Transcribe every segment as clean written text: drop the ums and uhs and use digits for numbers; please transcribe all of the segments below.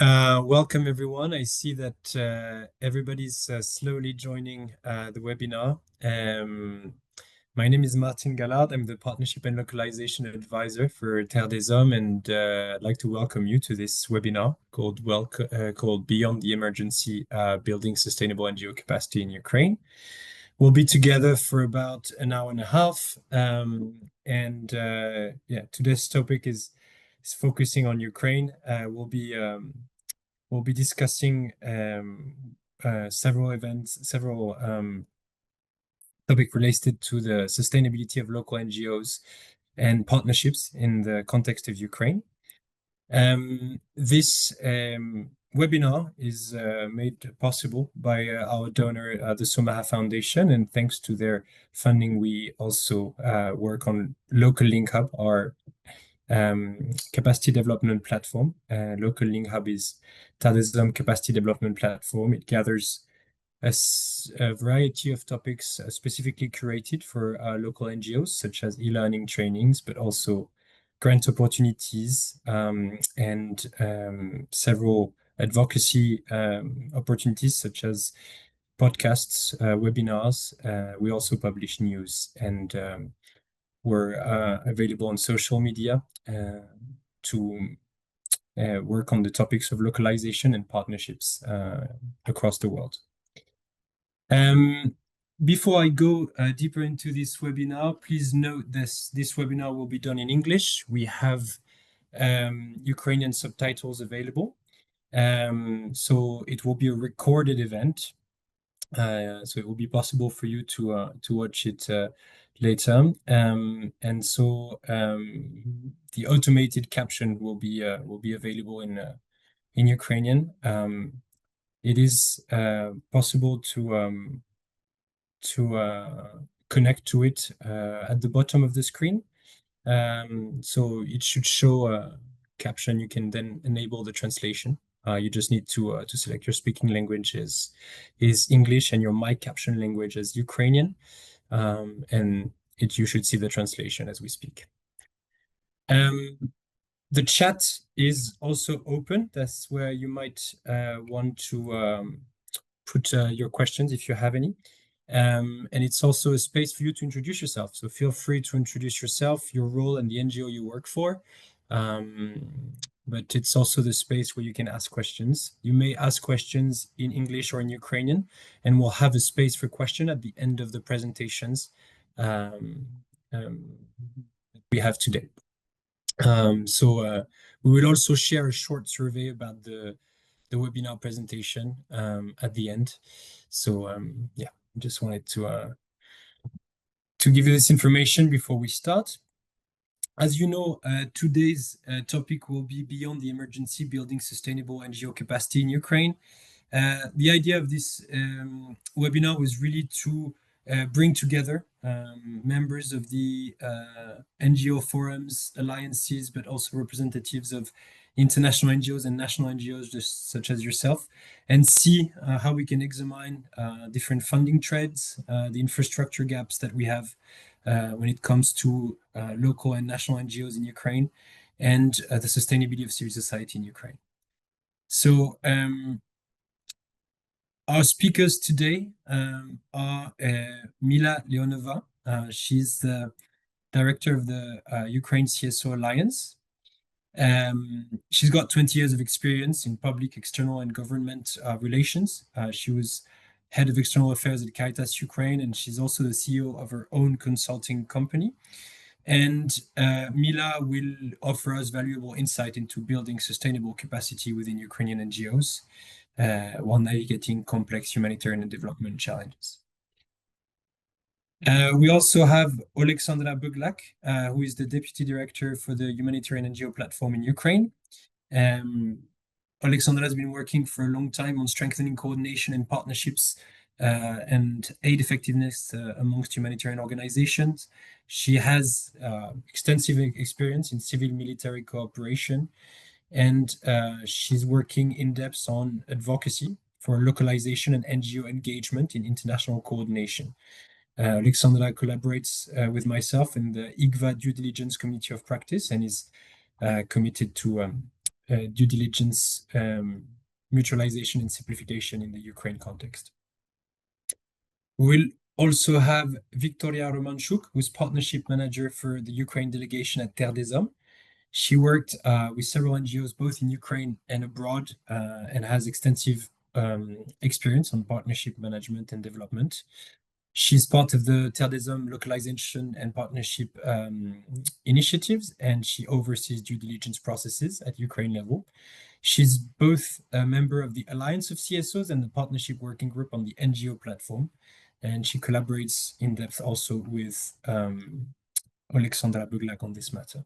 Welcome, everyone. I see that everybody's slowly joining the webinar. My name is Martin Gallard. I'm the Partnership and Localization Advisor for Terre des Hommes, and I'd like to welcome you to this webinar called Beyond the Emergency, Building Sustainable NGO Capacity in Ukraine. We'll be together for about an hour and a half, today's topic is focusing on Ukraine. We'll be discussing several topics related to the sustainability of local NGOs and partnerships in the context of Ukraine. This webinar is made possible by our donor, the Somaha Foundation, and thanks to their funding, we also work on Local Link Hub, our capacity development platform. Local Link Hub is Terre des Hommes capacity development platform. It gathers a variety of topics specifically curated for local NGOs, such as e-learning trainings, but also grant opportunities and several advocacy opportunities, such as podcasts, webinars. We also publish news, and we're available on social media to work on the topics of localization and partnerships across the world. Before I go deeper into this webinar, please note this webinar will be done in English. We have Ukrainian subtitles available. So it will be a recorded event. So it will be possible for you to watch it later. And so the automated caption will be available in Ukrainian. It is possible to connect to it at the bottom of the screen. So it should show a caption. You can then enable the translation. You just need to select your speaking language is English and your mic caption language is Ukrainian, and you should see the translation as we speak. The chat is also open. That's where you might want to put your questions if you have any. And it's also a space for you to introduce yourself. So feel free to introduce yourself, your role, and the NGO you work for. But it's also the space where you can ask questions. You may ask questions in English or in Ukrainian, and we'll have a space for question at the end of the presentations we have today. We will also share a short survey about the webinar presentation at the end. So just wanted to give you this information before we start. As you know, today's topic will be Beyond the Emergency, Building Sustainable NGO Capacity in Ukraine. The idea of this webinar was really to bring together members of the NGO forums, alliances, but also representatives of international NGOs and national NGOs, just such as yourself, and see how we can examine different funding threads, the infrastructure gaps that we have when it comes to local and national NGOs in Ukraine, and the sustainability of civil society in Ukraine. So our speakers today are Mila Leonova. She's the director of the Ukraine CSO Alliance. She's got 20 years of experience in public, external, and government relations. She was head of external affairs at Caritas Ukraine, and she's also the CEO of her own consulting company. And Mila will offer us valuable insight into building sustainable capacity within Ukrainian NGOs while navigating complex humanitarian and development challenges. We also have Alexandra Buglak, who is the Deputy Director for the Humanitarian NGO platform in Ukraine. Alexandra has been working for a long time on strengthening coordination and partnerships and aid effectiveness amongst humanitarian organizations. She has extensive experience in civil-military cooperation, and she's working in depth on advocacy for localization and NGO engagement in international coordination. Alexandra collaborates with myself in the IGVA Due Diligence Committee of Practice and is committed to due diligence, mutualization, and simplification in the Ukraine context. We'll also have Viktoriia Romanchuk, who's partnership manager for the Ukraine delegation at Terre des Hommes. She worked with several NGOs both in Ukraine and abroad, and has extensive experience on partnership management and development. She's part of the Terre des Hommes localization and partnership initiatives, and she oversees due diligence processes at Ukraine level. She's both a member of the Alliance of CSOs and the Partnership Working Group on the NGO platform, and she collaborates in depth also with Alexandra Buglak on this matter.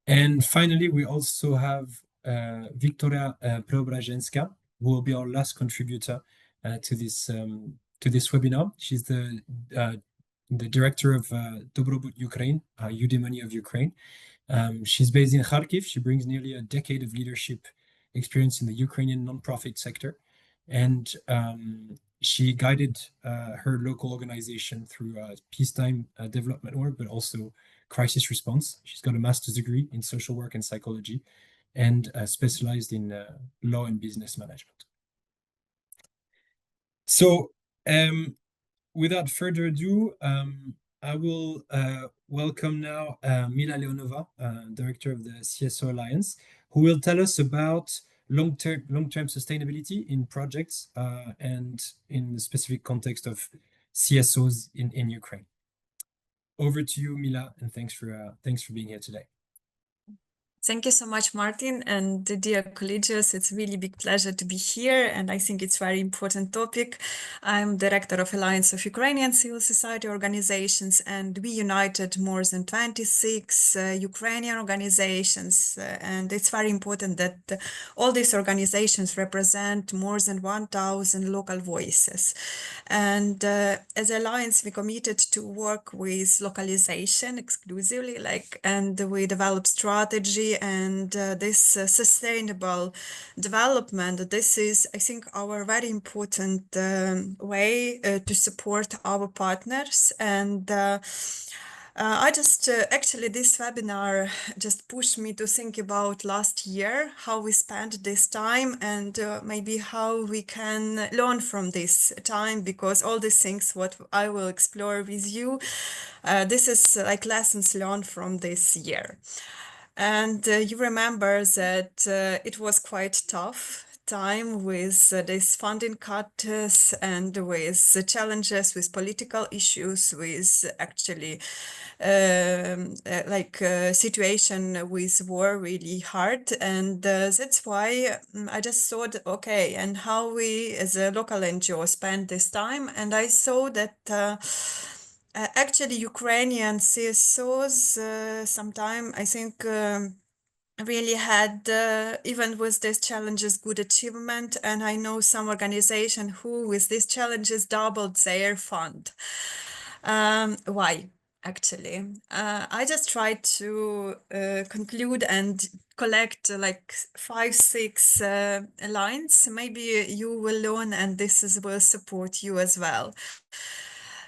And finally, we also have Viktoriia Preobrazhenska, who will be our last contributor to this webinar. She's the director of Dobrobut Ukraine, Eudemony of Ukraine. She's based in Kharkiv. She brings nearly a decade of leadership experience in the Ukrainian nonprofit sector, and she guided her local organization through peacetime development work, but also crisis response. She's got a master's degree in social work and psychology, and specialized in law and business management. So, without further ado, I will welcome now Mila Leonova, director of the CSO Alliance, who will tell us about long-term sustainability in projects and in the specific context of CSOs in Ukraine. Over to you, Mila, and thanks for being here today. Thank you so much, Martin, and dear colleagues. It's really big pleasure to be here, and I think it's very important topic. I'm director of Alliance of Ukrainian Civil Society Organizations, and we united more than 26 Ukrainian organizations, and it's very important that all these organizations represent more than 1,000 local voices. And as Alliance, we committed to work with localization exclusively, and we develop strategy and this sustainable development. This is, I think, our very important way to support our partners. And I just actually this webinar just pushed me to think about last year, how we spent this time, and maybe how we can learn from this time, because all these things what I will explore with you, this is like lessons learned from this year. And you remember that it was quite tough time with these funding cuts and with the challenges with political issues, with actually situation with war really hard. And that's why I just thought, okay, and how we as a local NGO spend this time. And I saw that actually Ukrainian CSOs sometime, I think, really had, even with these challenges, good achievement. And I know some organization who, with these challenges, doubled their fund. Why? Actually, I just tried to conclude and collect like 5-6 lines. Maybe you will learn, and will support you as well.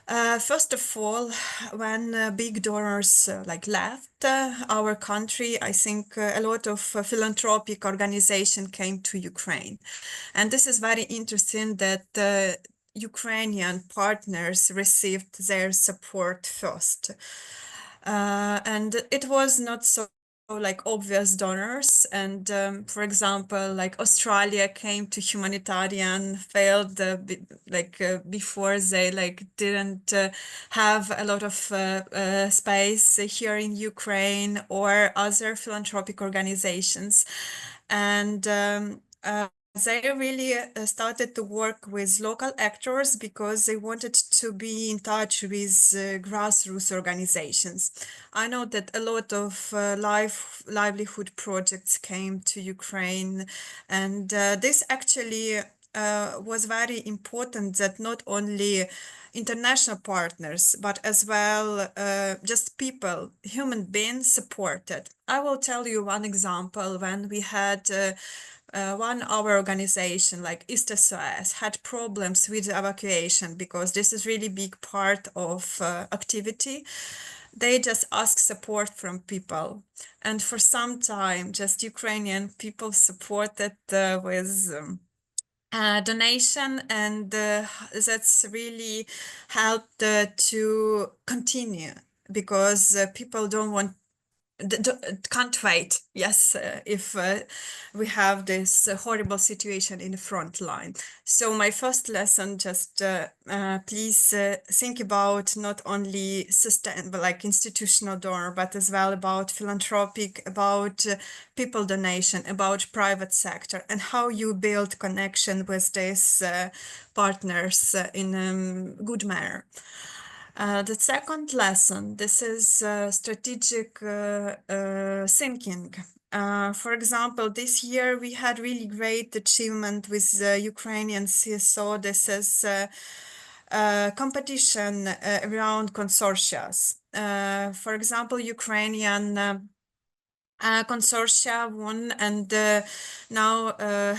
First of all, when big donors left our country, I think a lot of philanthropic organizations came to Ukraine. And this is very interesting that Ukrainian partners received their support first. And it was not so obvious donors, and for example, Australia came to humanitarian, failed before they didn't have a lot of space here in Ukraine, or other philanthropic organizations. And they really started to work with local actors because they wanted to be in touch with grassroots organizations. I know that a lot of livelihood projects came to Ukraine, and this actually was very important, that not only international partners, but as well just people, human beings supported. I will tell you one example. When we had our organization, like East SOS, had problems with evacuation, because this is really big part of activity. they just ask support from people. And for some time, just Ukrainian people supported with donation, and that's really helped to continue, because people don't want can't wait. Yes, if we have this horrible situation in the front line. So my first lesson, just please think about not only sustainable, like institutional donor, but as well about philanthropic, about people donation, about private sector, and how you build connection with these partners in a good manner. The second lesson, this is strategic thinking. For example, this year we had really great achievement with Ukrainian CSO. This is competition around consortia. For example, Ukrainian consortia won, and now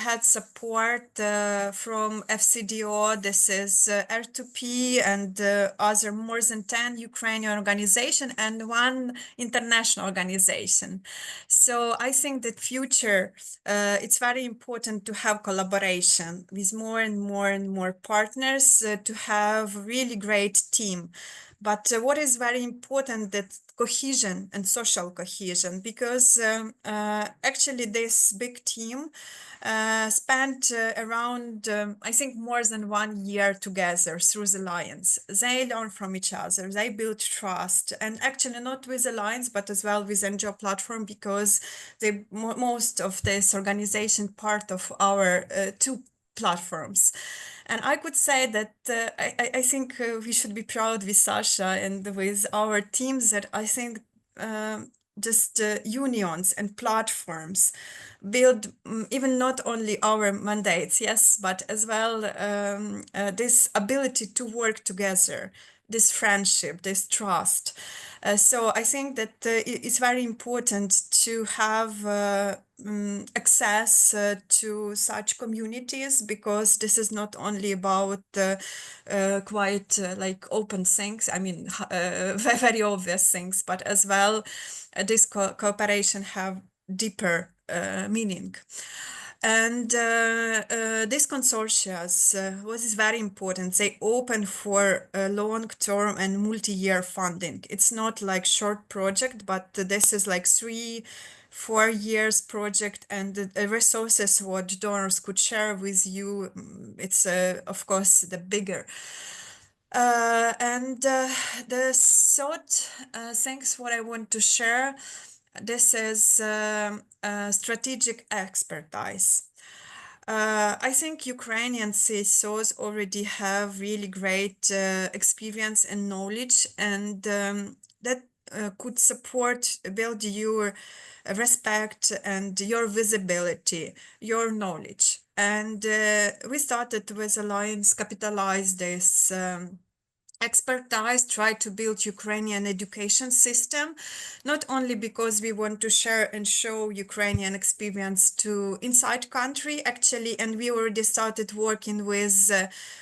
had support from FCDO. This is R2P and other more than 10 Ukrainian organizations and one international organization. So I think that future, it's very important to have collaboration with more and more and more partners to have really great team. But what is very important, that cohesion and social cohesion, because actually this big team spent around, I think, more than 1 year together through the alliance. They learn from each other, they build trust, and actually not with alliance, but as well with NGO platform, because they most of this organization part of our two platforms. And I could say that I think we should be proud with Sasha and with our teams, that I think just unions and platforms build even not only our mandates, yes, but as well this ability to work together, this friendship, this trust. So I think that it's very important to have access to such communities, because this is not only about quite like open things, I mean, very obvious things, but as well this cooperation have deeper meaning. And these consortia, what is very important, they open for long-term and multi-year funding. It's not like short project, but this is like 3-4 years project, and the resources what donors could share with you, it's of course the bigger. And the third things what I want to share, this is strategic expertise. I think Ukrainian CSOs already have really great experience and knowledge, and that could support, build your respect and your visibility, your knowledge. And we started with Alliance, capitalize this expertise, try to build Ukrainian education system, not only because we want to share and show Ukrainian experience to inside country, actually, and we already started working with,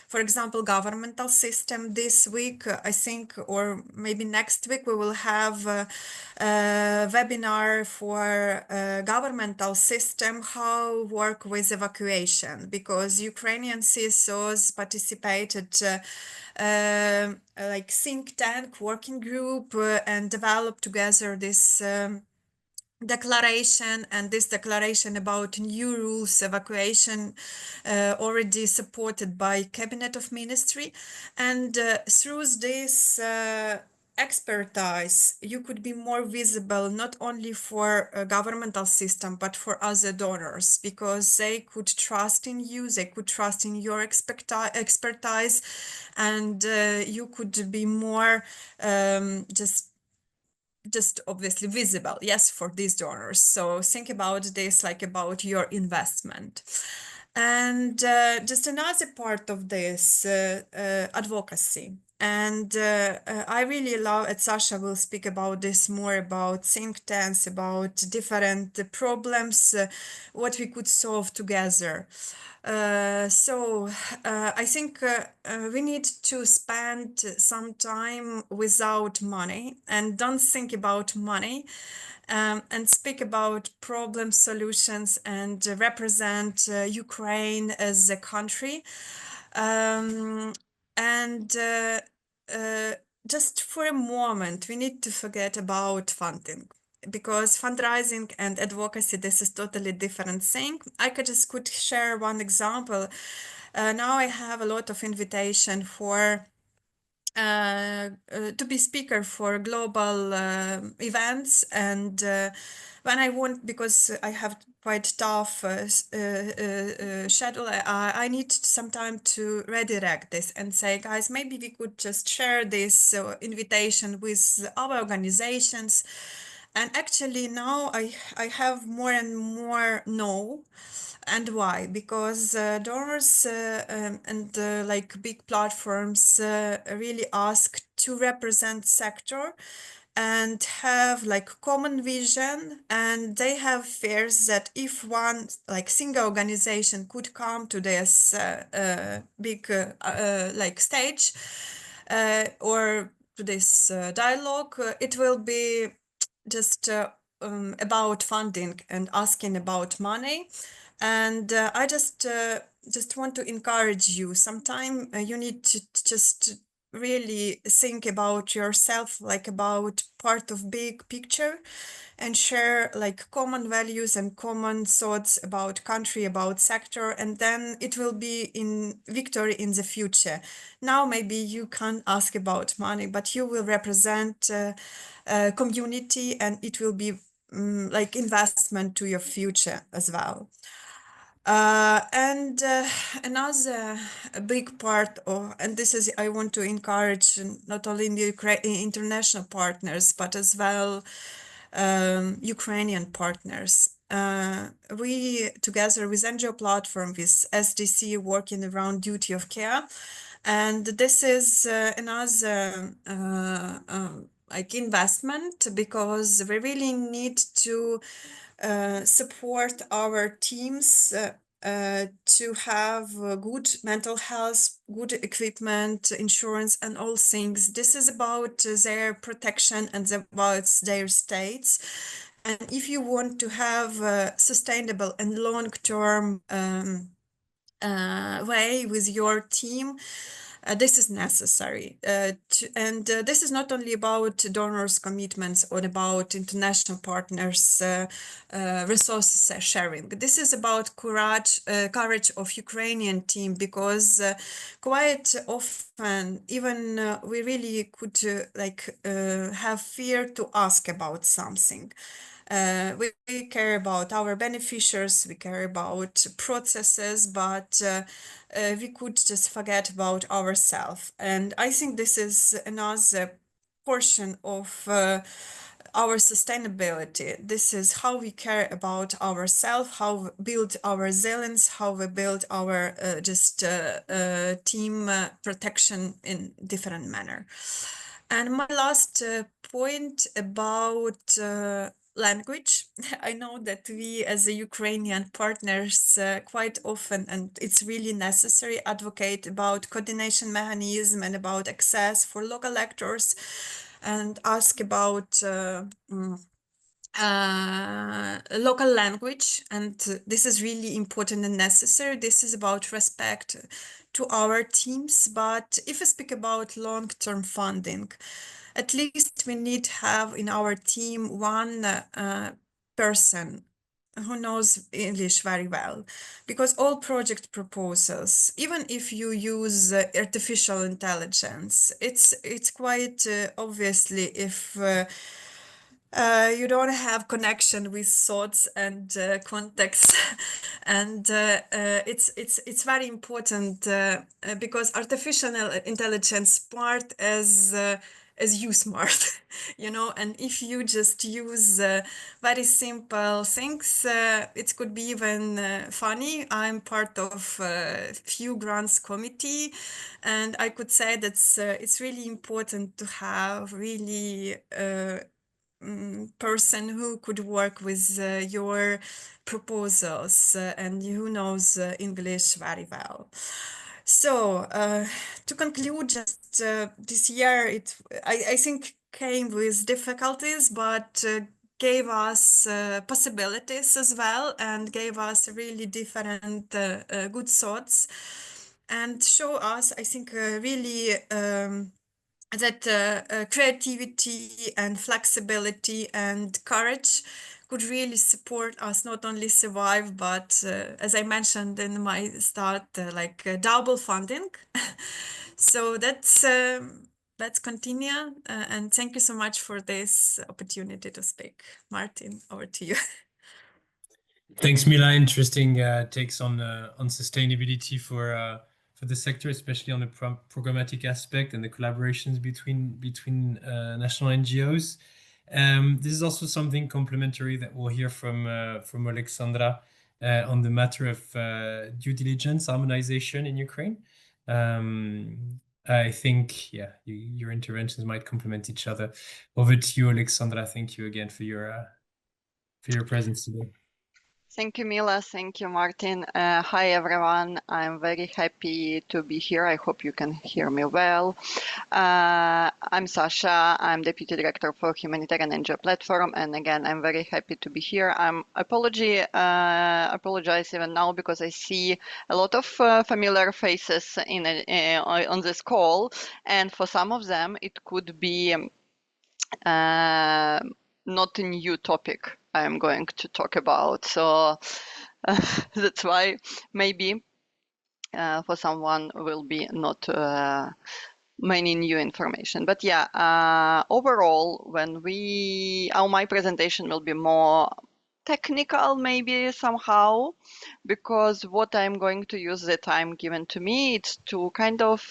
for example, governmental system this week, I think, or maybe next week, we will have a webinar for governmental system, how work with evacuation, because Ukrainian CSOs participated like think tank working group and develop together this declaration, and this declaration about new rules evacuation already supported by cabinet of ministry. And through this expertise, you could be more visible, not only for a governmental system, but for other donors, because they could trust in you, they could trust in your expertise, and you could be more just obviously visible, yes, for these donors. So think about this like about your investment. And just another part of this, advocacy. And I really love, and Sasha will speak about this more, about think tanks, about different problems, what we could solve together. I think we need to spend some time without money and don't think about money, and speak about problem solutions and represent Ukraine as a country. Um, and just for a moment, we need to forget about funding, because fundraising and advocacy, this is totally different thing. I could share one example. Now I have a lot of invitation for to be speaker for global events, and when I want, because I have quite tough schedule, I need some time to redirect this and say, guys, maybe we could just share this invitation with our organizations. And actually now I have more and more no. And why? Because donors and like big platforms really ask to represent sector and have like common vision, and they have fears that if one like single organization could come to this big like stage or to this dialogue, it will be just about funding and asking about money. And I just want to encourage you. Sometime you need to just really think about yourself, like about part of big picture, and share like common values and common thoughts about country, about sector, and then it will be in victory in the future. Now maybe you can't ask about money, but you will represent community, and it will be like investment to your future as well. And another big part of, and this is, I want to encourage not only in the international partners, but as well Ukrainian partners. We, together with NGO platform, with SDC, working around duty of care. And this is another like investment, because we really need to support our teams to have good mental health, good equipment, insurance, and all things. This is about their protection and about their states. And if you want to have a sustainable and long-term way with your team, this is necessary. This is not only about donors' commitments or about international partners' resources sharing. This is about courage of Ukrainian team, because quite often even we really could have fear to ask about something. We care about our beneficiaries, we care about processes, but we could just forget about ourselves. And I think this is another portion of our sustainability. This is how we care about ourselves, how we build our resilience, how we build our team protection in different manner. And my last point about language. I know that we as a Ukrainian partners quite often, and it's really necessary, advocate about coordination mechanism and about access for local actors, and ask about local language. And this is really important and necessary. This is about respect to our teams. But if we speak about long-term funding, at least we need to have in our team one person who knows English very well, because all project proposals, even if you use artificial intelligence, it's quite obviously if you don't have connection with thoughts and context, and it's very important because artificial intelligence part as as you smart, you know, and if you just use very simple things, it could be even funny. I'm part of a few grants committee, and I could say that it's really important to have really person who could work with your proposals and who knows English very well. So to conclude, just this year, I think came with difficulties, but gave us possibilities as well, and gave us really different good thoughts, and show us, I think, really. That creativity and flexibility and courage could really support us not only survive, but as I mentioned in my start, like double funding. So let's continue. And thank you so much for this opportunity to speak. Martin, over to you. Thanks, Mila. Interesting takes on sustainability for the sector, especially on the programmatic aspect and the collaborations between national NGOs. This is also something complementary that we'll hear from Alexandra on the matter of due diligence harmonization in Ukraine. I think, yeah, your interventions might complement each other. Over to you, Alexandra. Thank you again for your presence today. Thank you, Mila. Thank you, Martin. Hi, everyone. I'm very happy to be here. I hope you can hear me well. I'm Sasha. I'm Deputy Director for Humanitarian NGO Platform. And again, I'm very happy to be here. Apologize even now because I see a lot of familiar faces on this call. And for some of them, it could be not a new topic I'm going to talk about. So that's why maybe for someone will be not many new information. But yeah, overall, my presentation will be more technical maybe somehow, because what I'm going to use the time given to me is to kind of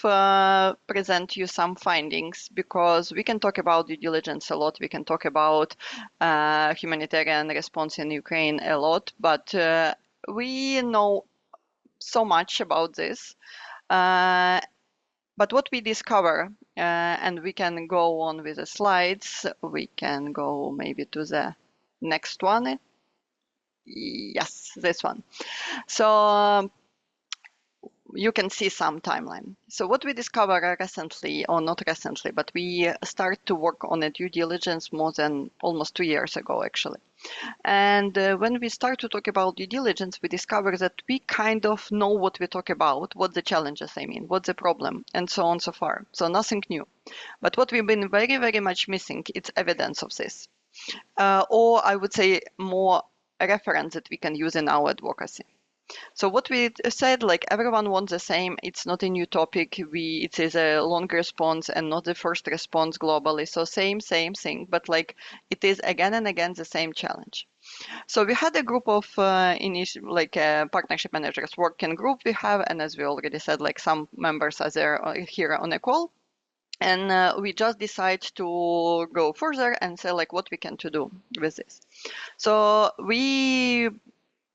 present you some findings, because we can talk about due diligence a lot, we can talk about humanitarian response in Ukraine a lot, but we know so much about this. But what we discover, and we can go on with the slides, we can go maybe to the next one. Yes, this one. So you can see some timeline. So what we discovered recently, or not recently, but we start to work on a due diligence more than almost 2 years ago, actually. And when we start to talk about due diligence, we discover that we kind of know what we talk about, what the challenges, I mean, what's the problem, and so on so far. So nothing new. But what we've been very, very much missing, it's evidence of this. Or I would say more reference that we can use in our advocacy. So what we said, like everyone wants the same, it's not a new topic, it is a long response and not the first response globally. So same thing, but like it is again and again the same challenge. So we had a group of partnership managers working group we have, and as we already said, like some members are there here on a call. And we just decide to go further and say like what we can to do with this. So we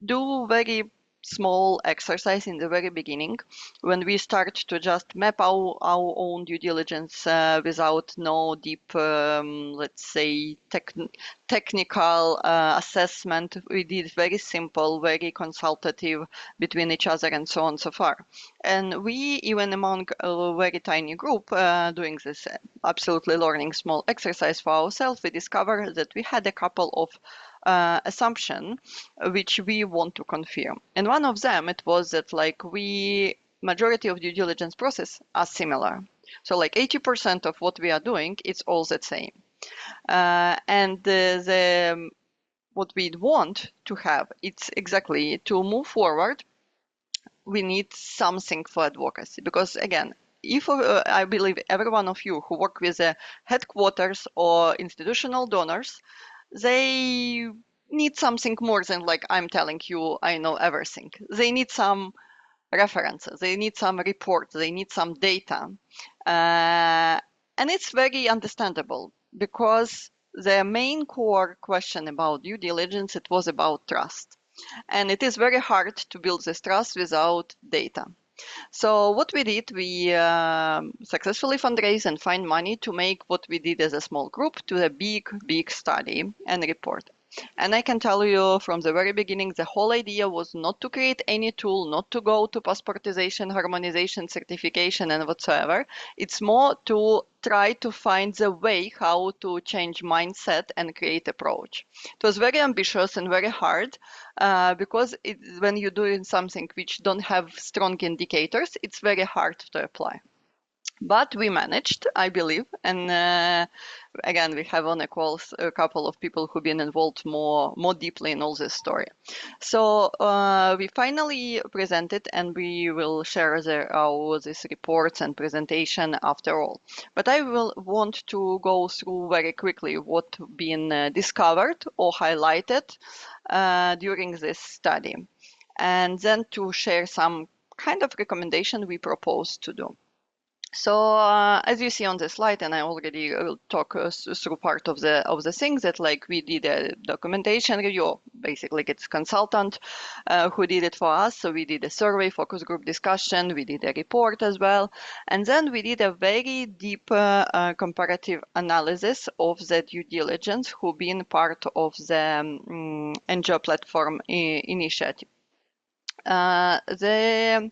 do very small exercise in the very beginning when we start to just map our own due diligence without no deep, let's say, technical assessment. We did very simple, very consultative between each other and so on so far. And we, even among a very tiny group doing this absolutely learning small exercise for ourselves, we discovered that we had a couple of assumption which we want to confirm. And one of them, it was that like majority of due diligence process are similar. So like 80% of what we are doing, it's all the same. And what we want to have, it's exactly to move forward, we need something for advocacy. Because again, if I believe every one of you who work with the headquarters or institutional donors, they need something more than like I'm telling you I know everything. They need some references, they need some reports, they need some data. And it's very understandable because the main core question about due diligence, it was about trust. And it is very hard to build this trust without data. So what we did, we successfully fundraised and find money to make what we did as a small group to a big study and report. And I can tell you from the very beginning, the whole idea was not to create any tool, not to go to passportization, harmonization, certification, and whatsoever. It's more to try to find the way how to change mindset and create approach. It was very ambitious and very hard because when you're doing something which don't have strong indicators, it's very hard to apply. But we managed, I believe, and again, we have on a call a couple of people who've been involved more deeply in all this story. So we finally presented, and we will share all these reports and presentation after all. But I will want to go through very quickly what been discovered or highlighted during this study, and then to share some kind of recommendation we propose to do. So as you see on the slide, and I already will talk through part of the things that like we did a documentation review. Basically, it's consultant who did it for us. So we did a survey, focus group discussion. We did a report as well, and then we did a very deep comparative analysis of the due diligence who been part of the NGO platform initiative. The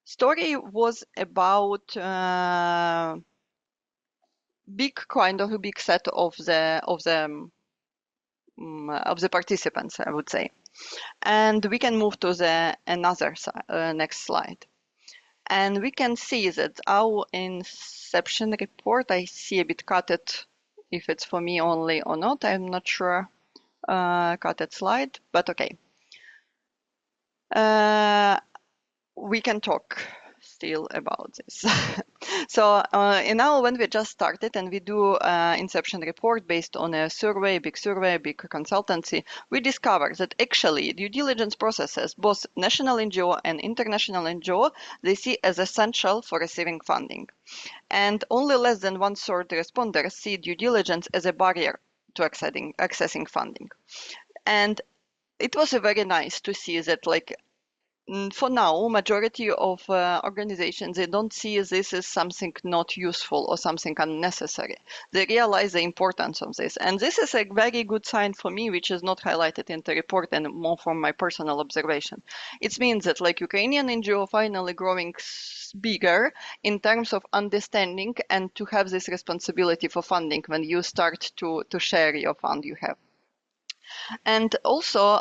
story was about big set of the participants, I would say. And we can move to the another next slide. And we can see that our inception report, I see a bit cutted, if it's for me only or not, I'm not sure, cutted slide, but okay. We can talk still about this. So now when we just started and we do inception report based on a survey, big consultancy, we discovered that actually due diligence processes, both national NGO and international NGO, they see as essential for receiving funding. And only less than 1/3 responders see due diligence as a barrier to accessing funding. And it was very nice to see that like for now, majority of organizations, they don't see this as something not useful or something unnecessary. They realize the importance of this. And this is a very good sign for me, which is not highlighted in the report and more from my personal observation. It means that like Ukrainian NGO finally growing bigger in terms of understanding and to have this responsibility for funding when you start to share your fund you have. And also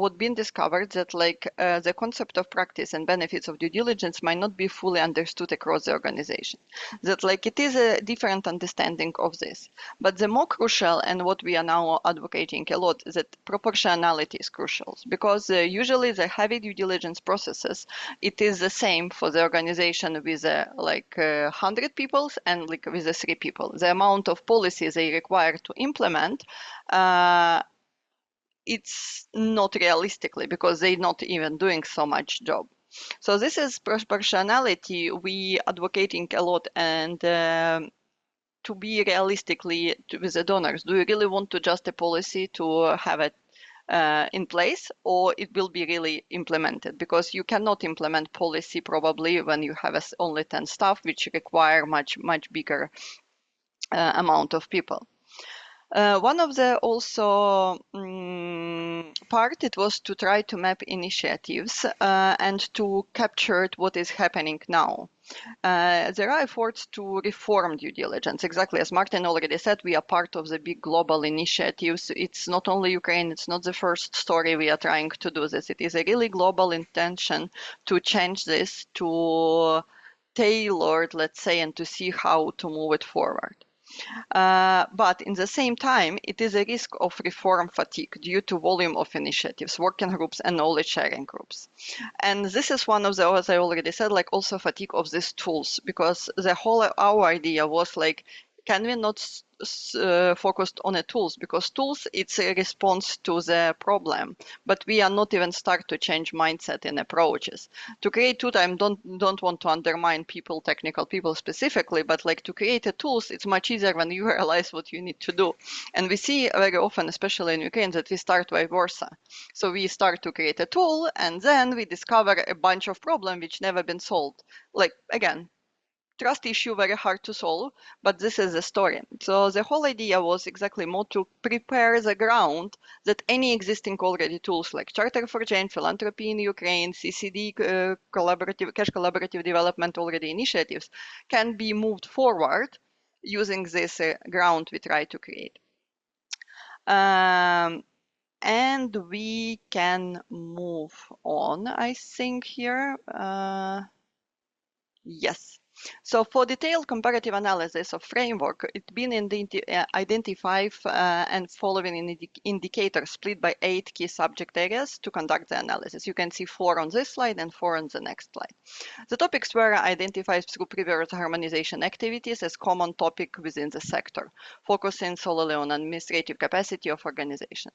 what been discovered that like the concept of practice and benefits of due diligence might not be fully understood across the organization. That like it is a different understanding of this. But the more crucial and what we are now advocating a lot is that proportionality is crucial because usually the heavy due diligence processes, it is the same for the organization with like 100 people and like with 3 people. The amount of policies they require to implement it's not realistically because they're not even doing so much job. So this is proportionality we advocating a lot and to be realistically with the donors. Do you really want to just a policy to have it in place or it will be really implemented? Because you cannot implement policy probably when you have only 10 staff, which require much bigger amount of people. One of the also part, it was to try to map initiatives and to capture what is happening now. There are efforts to reform due diligence. Exactly as Martin already said, we are part of the big global initiatives. It's not only Ukraine, it's not the first story we are trying to do this. It is a really global intention to change this, to tailor, let's say, and to see how to move it forward. But in the same time, it is a risk of reform fatigue due to volume of initiatives, working groups, and knowledge sharing groups. And this is one of the, as I already said, like also fatigue of these tools, because the whole our idea was like, can we not focus on the tools? Because tools, it's a response to the problem, but we are not even start to change mindset and approaches. To create tool, I don't want to undermine people, technical people specifically, but like to create a tools, it's much easier when you realize what you need to do. And we see very often, especially in Ukraine, that we start vice versa. So we start to create a tool, and then we discover a bunch of problems which never been solved. Like, again, trust issue very hard to solve, but this is the story. So the whole idea was exactly more to prepare the ground that any existing already tools like Charter for Change, Philanthropy in Ukraine, CCD, collaborative cash collaborative development already initiatives can be moved forward using this ground we try to create. And we can move on, I think, here. Yes. So for detailed comparative analysis of framework, it's been identified and following indicators split by 8 key subject areas to conduct the analysis. You can see 4 on this slide and 4 on the next slide. The topics were identified through previous harmonization activities as common topic within the sector, focusing solely on administrative capacity of organization.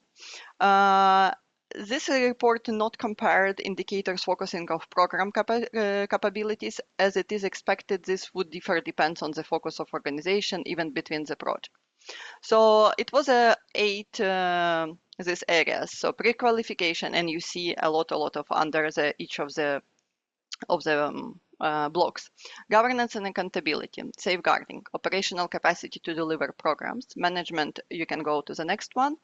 This report not compared indicators focusing of program capabilities, as it is expected this would differ depends on the focus of organization, even between the project. So it was 8 these areas. So pre-qualification, and you see a lot of under each of the blocks. Governance and accountability, safeguarding, operational capacity to deliver programs, management, you can go to the next one,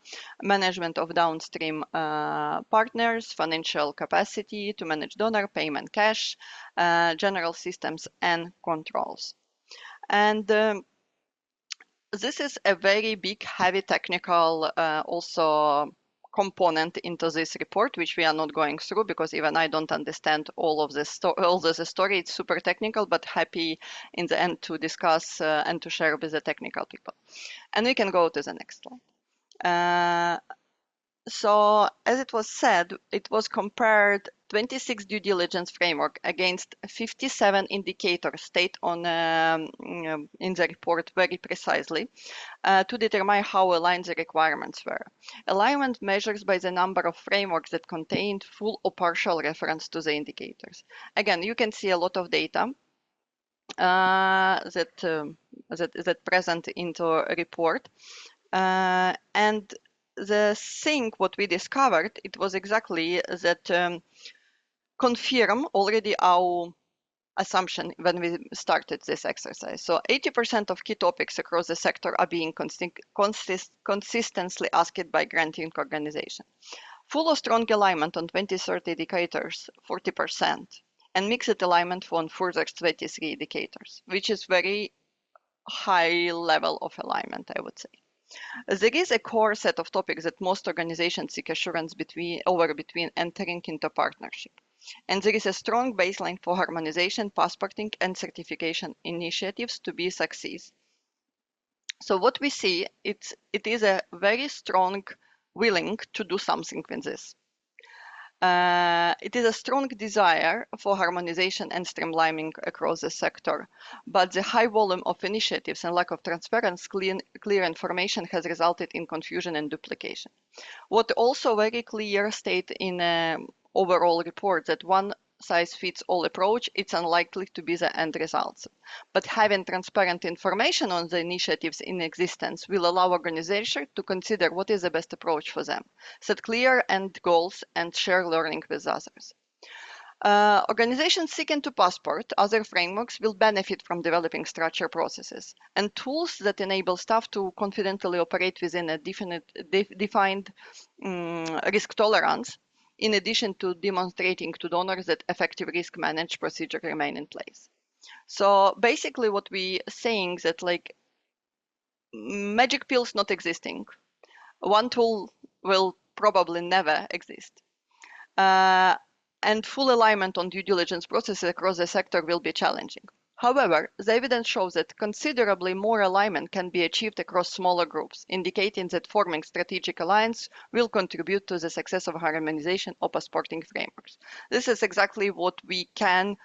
management of downstream partners, financial capacity to manage donor payment cash, general systems and controls. And this is a very big, heavy technical also component into this report, which we are not going through because even I don't understand all of this story. It's super technical, but happy in the end to discuss and to share with the technical people. And we can go to the next slide. So as it was said, it was compared 26 due diligence framework against 57 indicators state on in the report very precisely to determine how aligned the requirements were. Alignment measures by the number of frameworks that contained full or partial reference to the indicators. Again, you can see a lot of data that present into a report, and the thing what we discovered, it was exactly that confirm already our assumption when we started this exercise. So 80% of key topics across the sector are being consistently asked by granting organization. Full or strong alignment on 20-30 indicators, 40%, and mixed alignment on further 23 indicators, which is very high level of alignment, I would say. There is a core set of topics that most organizations seek assurance between entering into partnership. And there is a strong baseline for harmonization, passporting, and certification initiatives to be success. So what we see, it is a very strong willing to do something with this. It is a strong desire for harmonization and streamlining across the sector, but the high volume of initiatives and lack of transparency, clear information has resulted in confusion and duplication. What also very clear state in overall report that one size fits all approach, it's unlikely to be the end results. But having transparent information on the initiatives in existence will allow organizations to consider what is the best approach for them, set clear end goals, and share learning with others. Organizations seeking to passport other frameworks will benefit from developing structured processes and tools that enable staff to confidently operate within a defined risk tolerance, in addition to demonstrating to donors that effective risk management procedures remain in place. So basically what we saying that like magic pills not existing, one tool will probably never exist. And full alignment on due diligence processes across the sector will be challenging. However, the evidence shows that considerably more alignment can be achieved across smaller groups, indicating that forming strategic alliance will contribute to the success of harmonization of passporting frameworks. This is exactly what we can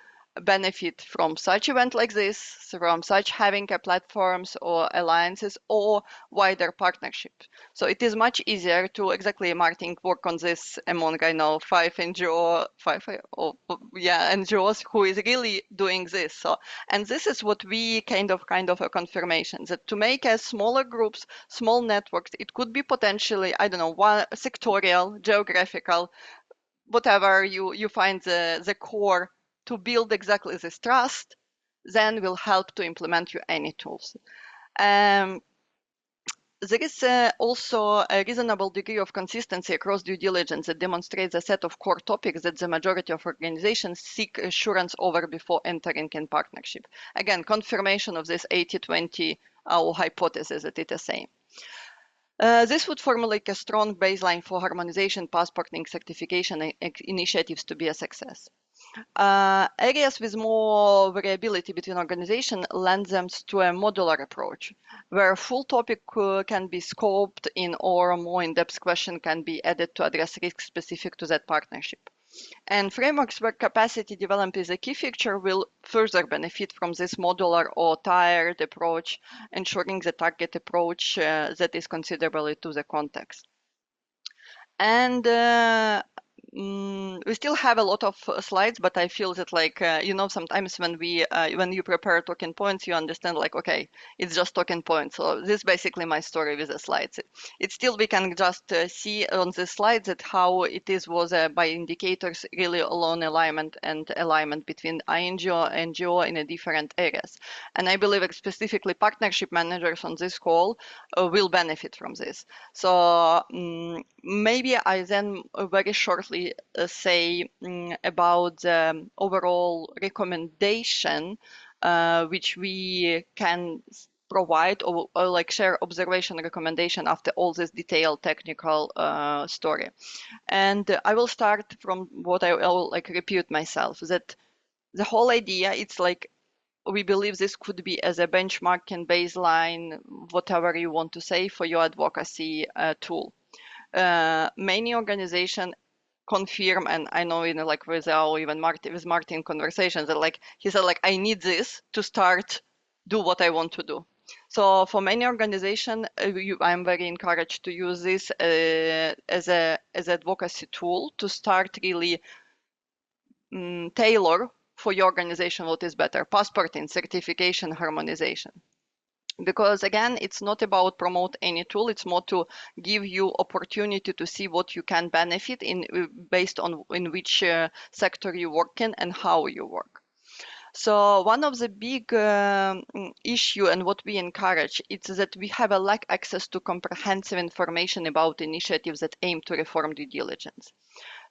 benefit from such event like this, from such having a platforms or alliances or wider partnership. So it is much easier to exactly marketing work on this among, I know, NGOs who is really doing this. So, and this is what we kind of a confirmation that to make as smaller groups, small networks, it could be potentially, I don't know, one sectorial, geographical, whatever you find the core to build exactly this trust, then will help to implement you any tools. There is also a reasonable degree of consistency across due diligence that demonstrates a set of core topics that the majority of organizations seek assurance over before entering in partnership. Again, confirmation of this 80-20 our hypothesis that it is same. This would formulate a strong baseline for harmonization, passporting, certification initiatives to be a success. Areas with more variability between organizations lend them to a modular approach, where a full topic can be scoped in or more in-depth question can be added to address risks specific to that partnership. And frameworks where capacity development is a key feature will further benefit from this modular or tiered approach, ensuring the target approach that is considerably to the context. And we still have a lot of slides, but I feel that sometimes when you prepare talking points, you understand okay, it's just talking points. So this is basically my story with the slides. It's still we can just see on the slides that how it was by indicators really alone alignment between NGO and NGO in a different areas. And I believe specifically partnership managers on this call will benefit from this. So maybe I then very shortly say about the overall recommendation which we can provide or share observation recommendation after all this detailed technical story. And I will start from what I will repeat myself, that the whole idea, it's we believe this could be as a benchmarking baseline, whatever you want to say, for your advocacy tool. Many organizations confirm, and I know with our even Martin conversations that he said I need this to start do what I want to do. So for many organizations, I'm very encouraged to use this as advocacy tool to start really tailor for your organization what is better: passporting, certification, harmonization. Because again, it's not about promote any tool, it's more to give you opportunity to see what you can benefit in based on in which sector you work in and how you work. So one of the big issue and what we encourage is that we have a lack access to comprehensive information about initiatives that aim to reform due diligence,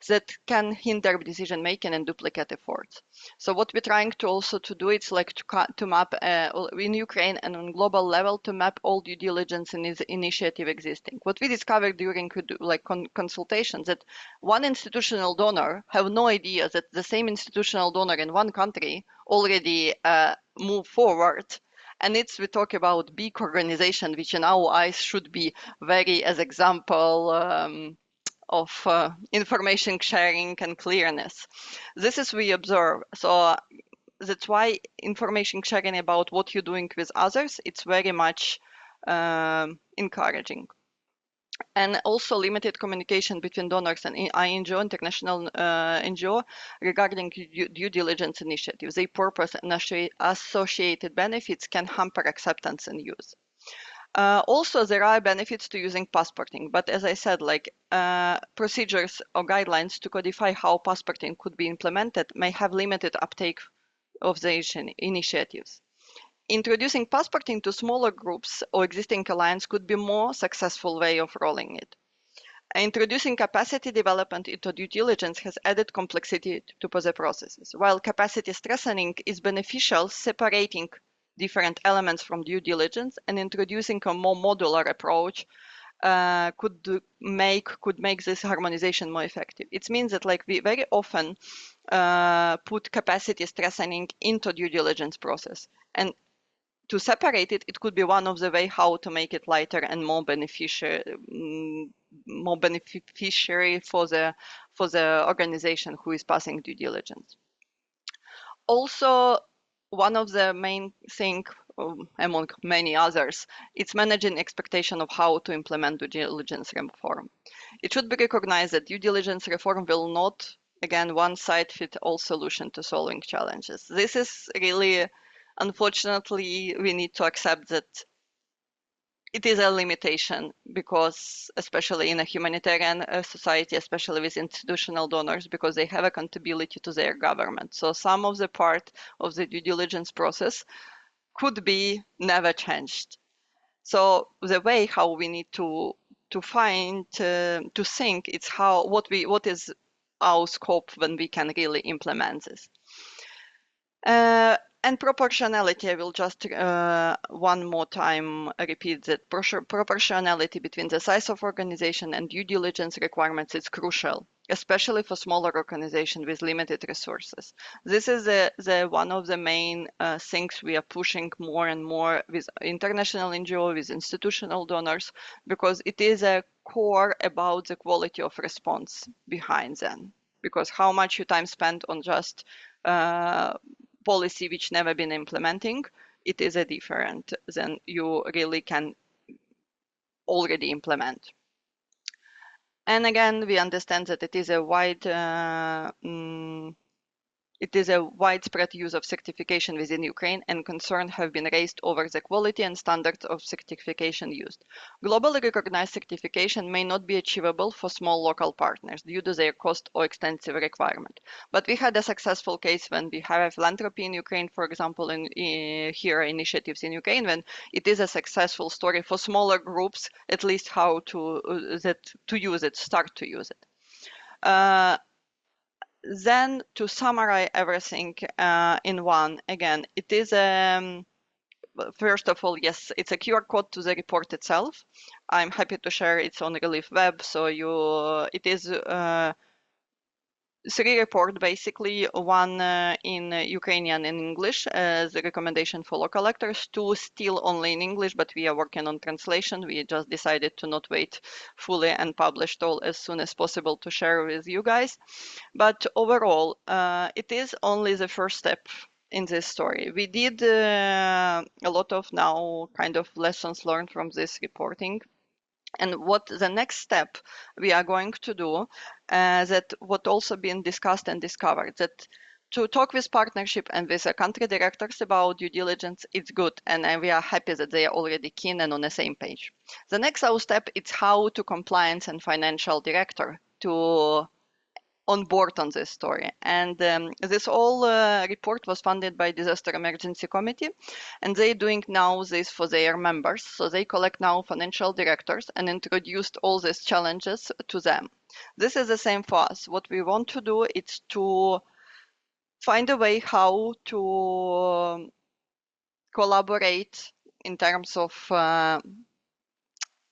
that can hinder decision making and duplicate efforts. So what we're trying to also to do, it's to map in Ukraine and on global level to map all due diligence initiative existing. What we discovered during consultations, that one institutional donor have no idea that the same institutional donor in one country already move forward. And we talk about big organization, which in our eyes should be very as example of information sharing and clearness. This is we observe. So that's why information sharing about what you're doing with others, it's very much encouraging. And also limited communication between donors and NGO, international NGO, regarding due diligence initiatives. Their purpose and associated benefits can hamper acceptance and use. Also, there are benefits to using passporting, but as I said, procedures or guidelines to codify how passporting could be implemented may have limited uptake of the initiatives. Introducing passporting to smaller groups or existing alliance could be a more successful way of rolling it. Introducing capacity development into due diligence has added complexity to the processes. While capacity strengthening is beneficial, separating different elements from due diligence and introducing a more modular approach could make this harmonization more effective. It means that we very often put capacity strengthening into due diligence process, and to separate it, it could be one of the way how to make it lighter and more beneficiary for the organization who is passing due diligence. also, one of the main thing, among many others, it's managing expectation of how to implement due diligence reform. It should be recognized that due diligence reform will not, again, one size fit all solution to solving challenges. This is really, unfortunately, we need to accept that it is a limitation because, especially in a humanitarian society, especially with institutional donors, because they have accountability to their government. So some of the part of the due diligence process could be never changed. So the way how we need to find to think it's how what is our scope when we can really implement this. And proportionality, I will just one more time repeat that proportionality between the size of organization and due diligence requirements is crucial, especially for smaller organizations with limited resources. This is the one of the main things we are pushing more and more with international NGO, with institutional donors, because it is a core about the quality of response behind them. Because how much you time spent on just policy which never been implementing, it is a different than you really can already implement. And again, we understand that it is a widespread use of certification within Ukraine, and concerns have been raised over the quality and standards of certification used. Globally recognized certification may not be achievable for small local partners due to their cost or extensive requirement. But we had a successful case when we have a philanthropy in Ukraine, for example, here initiatives in Ukraine, when it is a successful story for smaller groups, at least how to use it, start to use it. Then to summarize everything in one, again, it is first of all, yes, it's a QR code to the report itself. I'm happy to share it's on Relief Web, so it is 3 reports basically, one in Ukrainian and English as a recommendation for local actors, 2 still only in English, but we are working on translation. We just decided to not wait fully and publish it all as soon as possible to share with you guys. But overall, it is only the first step in this story. We did a lot of now kind of lessons learned from this reporting. And what the next step we are going to do, that what also been discussed and discovered, that to talk with partnership and with the country directors about due diligence, it's good. And we are happy that they are already keen and on the same page. The next step is how to compliance and financial director to on board on this story. And this whole report was funded by Disaster Emergency Committee, and they're doing now this for their members. So they collect now financial directors and introduced all these challenges to them. This is the same for us. What we want to do is to find a way how to collaborate in terms of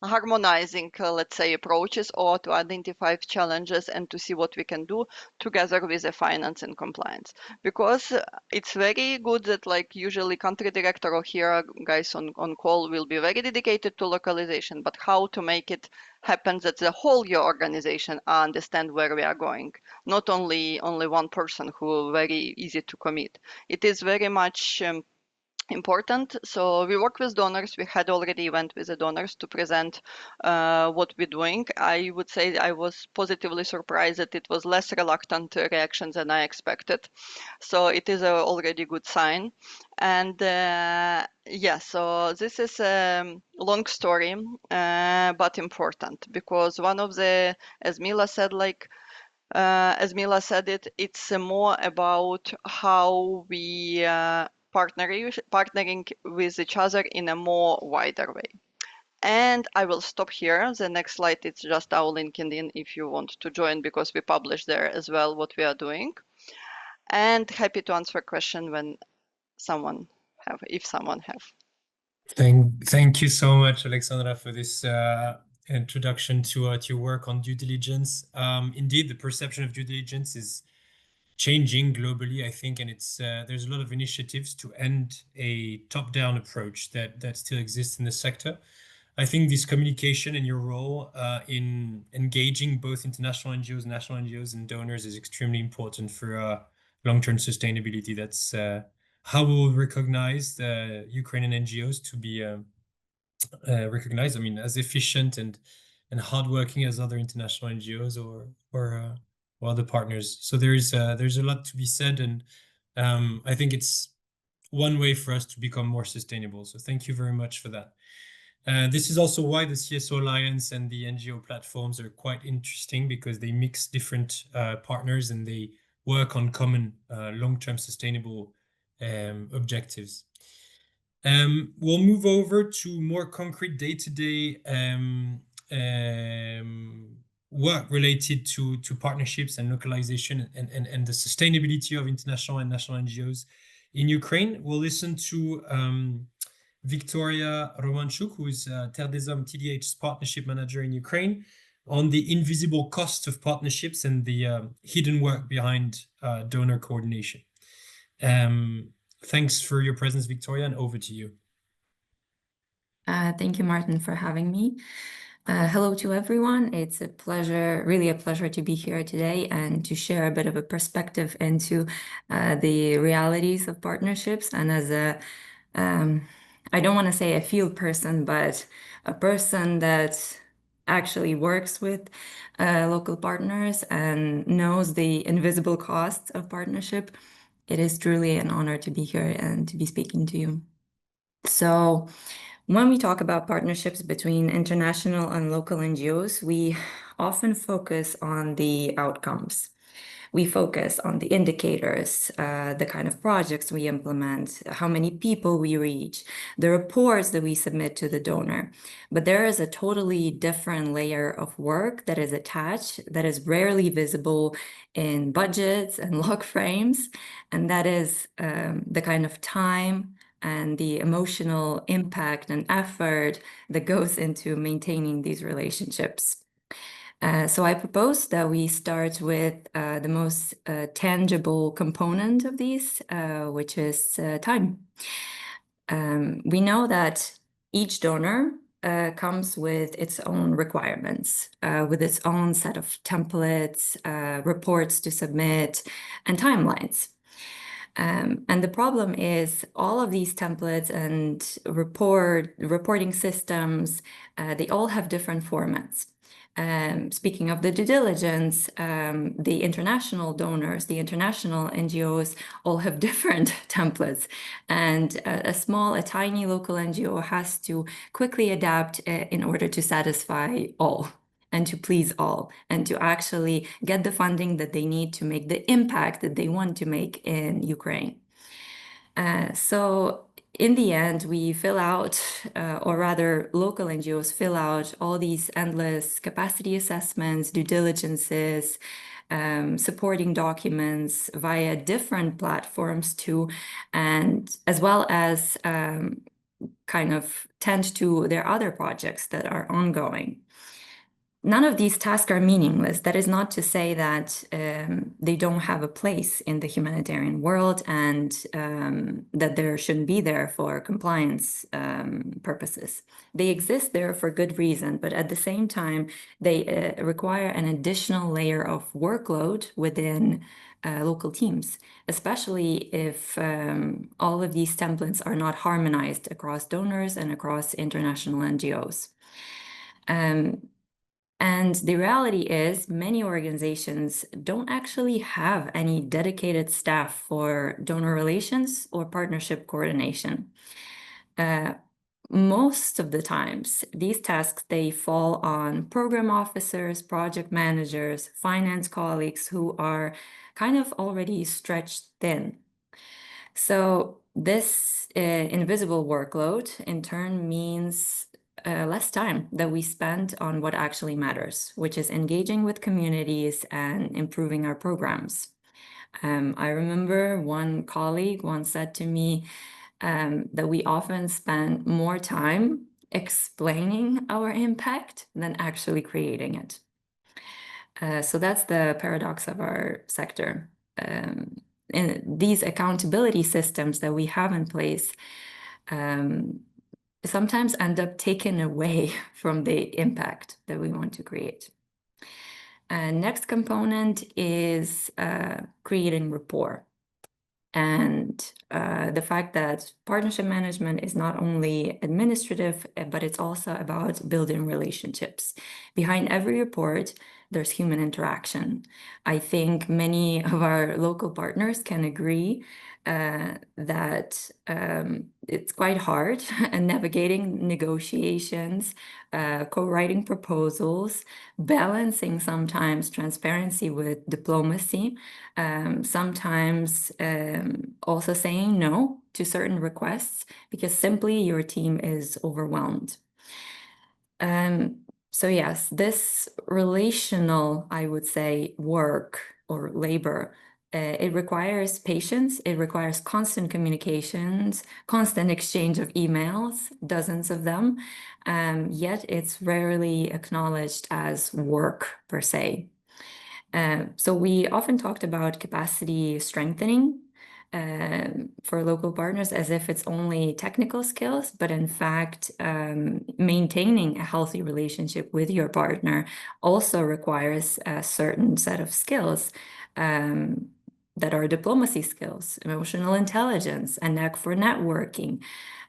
harmonizing, let's say, approaches, or to identify challenges and to see what we can do together with the finance and compliance. Because it's very good that, like, usually country director or here guys on call will be very dedicated to localization, but how to make it happen that the whole your organization understand where we are going, not only one person who very easy to commit. It is very much important. So we work with donors. We had already went with the donors to present what we're doing. I would say I was positively surprised that it was less reluctant reactions than I expected. So it is a already good sign. And yeah, so this is a long story, but important, because one of the, as Mila said, like, as Mila said it's more about how we partnering with each other in a more wider way. And I will stop here. The next slide, it's just our LinkedIn if you want to join, because we publish there as well what we are doing. And happy to answer a question when someone have, if someone have. Thank you so much, Alexandra, for this introduction to your work on due diligence. Indeed, the perception of due diligence is changing globally, I think, and it's there's a lot of initiatives to end a top-down approach that still exists in the sector. I think this communication and your role in engaging both international NGOs, national NGOs, and donors is extremely important for long-term sustainability. That's how we will recognize the Ukrainian NGOs to be recognized, I mean, as efficient and hardworking as other international NGOs or other partners. So there's a lot to be said, and I think it's one way for us to become more sustainable. So thank you very much for that. This is also why the CSO Alliance and the NGO platforms are quite interesting, because they mix different partners and they work on common long-term sustainable objectives. We'll move over to more concrete day-to-day work related to partnerships and localization and the sustainability of international and national NGOs in Ukraine. We'll listen to Viktoriia Romanchuk, who is Terre des Hommes TDH's partnership manager in Ukraine, on the invisible cost of partnerships and the hidden work behind donor coordination. Thanks for your presence, Viktoriia, and over to you. Thank you, Martin, for having me. Hello to everyone. It's a pleasure, really a pleasure to be here today and to share a bit of a perspective into the realities of partnerships. And as a, I don't want to say a field person, but a person that actually works with local partners and knows the invisible costs of partnership, it is truly an honor to be here and to be speaking to you. So when we talk about partnerships between international and local NGOs, we often focus on the outcomes. We focus on the indicators, the kind of projects we implement, how many people we reach, the reports that we submit to the donor. But there is a totally different layer of work that is attached, that is rarely visible in budgets and log frames, and that is the kind of time and the emotional impact and effort that goes into maintaining these relationships. So I propose that we start with the most tangible component of these, which is time. We know that each donor comes with its own requirements, with its own set of templates, reports to submit, and timelines. And the problem is all of these templates and reporting systems, they all have different formats. Speaking of the due diligence, the international donors, the international NGOs all have different templates, and a tiny local NGO has to quickly adapt in order to satisfy all and to please all and to actually get the funding that they need to make the impact that they want to make in Ukraine. So in the end, we fill out, or rather local NGOs fill out all these endless capacity assessments, due diligences, supporting documents via different platforms too, and as well as kind of tend to their other projects that are ongoing. None of these tasks are meaningless. That is not to say that they don't have a place in the humanitarian world and that they shouldn't be there for compliance purposes. They exist there for good reason, but at the same time, they require an additional layer of workload within local teams, especially if all of these templates are not harmonized across donors and across international NGOs. And the reality is many organizations don't actually have any dedicated staff for donor relations or partnership coordination. Most of the times, these tasks, they fall on program officers, project managers, finance colleagues who are kind of already stretched thin. So this invisible workload in turn means less time that we spend on what actually matters, which is engaging with communities and improving our programs. I remember one colleague once said to me that we often spend more time explaining our impact than actually creating it. So that's the paradox of our sector. And these accountability systems that we have in place sometimes end up taken away from the impact that we want to create. And next component is creating rapport. And the fact that partnership management is not only administrative, but it's also about building relationships. Behind every report, there's human interaction. I think many of our local partners can agree that it's quite hard and navigating negotiations, co-writing proposals, balancing sometimes transparency with diplomacy, sometimes also saying no to certain requests because simply your team is overwhelmed. So yes, this relational, I would say, work or labor, it requires patience, it requires constant communications, constant exchange of emails, dozens of them, yet it's rarely acknowledged as work per se. So we often talked about capacity strengthening for local partners as if it's only technical skills, but in fact, maintaining a healthy relationship with your partner also requires a certain set of skills that are diplomacy skills, emotional intelligence, a knack for networking,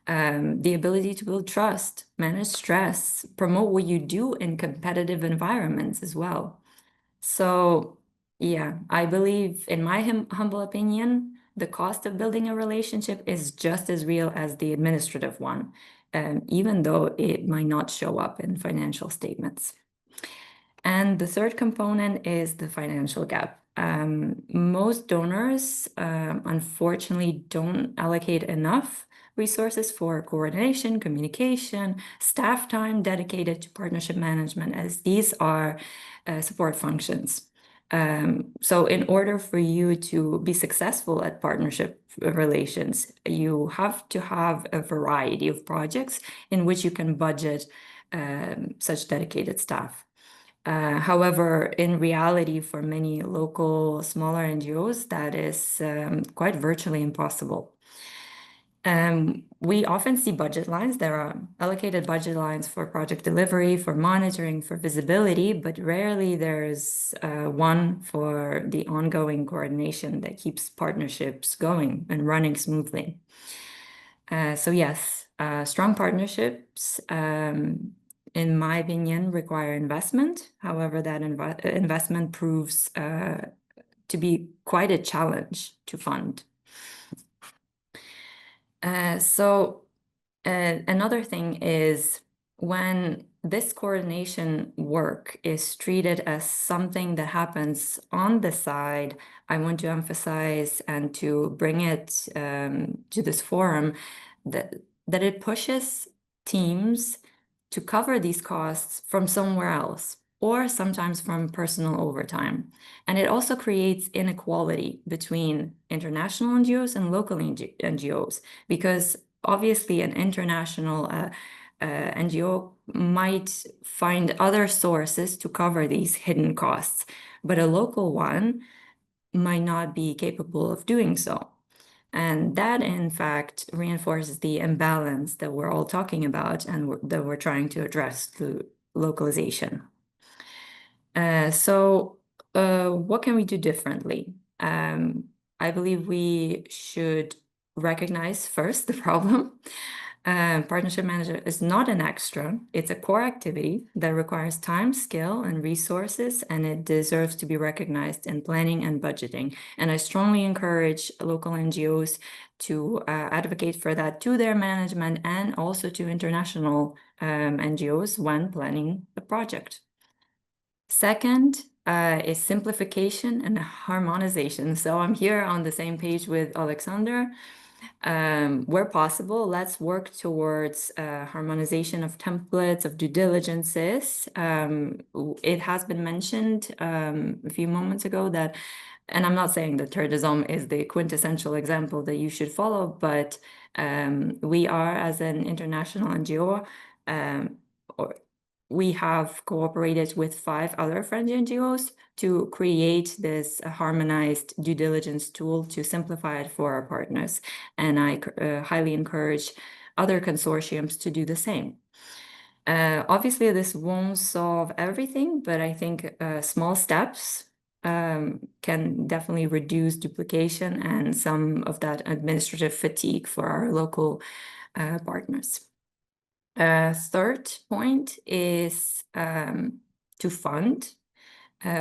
the ability to build trust, manage stress, promote what you do in competitive environments as well. So yeah, I believe, in my humble opinion, the cost of building a relationship is just as real as the administrative one, even though it might not show up in financial statements. And the third component is the financial gap. Most donors, unfortunately, don't allocate enough resources for coordination, communication, staff time dedicated to partnership management, as these are support functions. So in order for you to be successful at partnership relations, you have to have a variety of projects in which you can budget such dedicated staff. However, in reality, for many local smaller NGOs, that is quite virtually impossible. We often see budget lines. There are allocated budget lines for project delivery, for monitoring, for visibility, but rarely there's one for the ongoing coordination that keeps partnerships going and running smoothly. So yes, strong partnerships, in my opinion, require investment. However, that investment proves to be quite a challenge to fund. Another thing is when this coordination work is treated as something that happens on the side, I want to emphasize and to bring it to this forum that it pushes teams to cover these costs from somewhere else, or sometimes from personal overtime. And it also creates inequality between international NGOs and local NGOs, because obviously an international NGO might find other sources to cover these hidden costs, but a local one might not be capable of doing so. And that, in fact, reinforces the imbalance that we're all talking about and that we're trying to address through localization. So what can we do differently? I believe we should recognize first the problem. Partnership manager is not an extra. It's a core activity that requires time, skill, and resources, and it deserves to be recognized in planning and budgeting. And I strongly encourage local NGOs to advocate for that to their management and also to international NGOs when planning the project. Second is simplification and harmonization. So I'm here on the same page with Alexander. Where possible, let's work towards harmonization of templates, of due diligences. It has been mentioned a few moments ago that, and I'm not saying that Turdizom is the quintessential example that you should follow, but we are, as an international NGO, we have cooperated with 5 other French NGOs to create this harmonized due diligence tool to simplify it for our partners. And I highly encourage other consortiums to do the same. Obviously, this won't solve everything, but I think small steps can definitely reduce duplication and some of that administrative fatigue for our local partners. Third point is to fund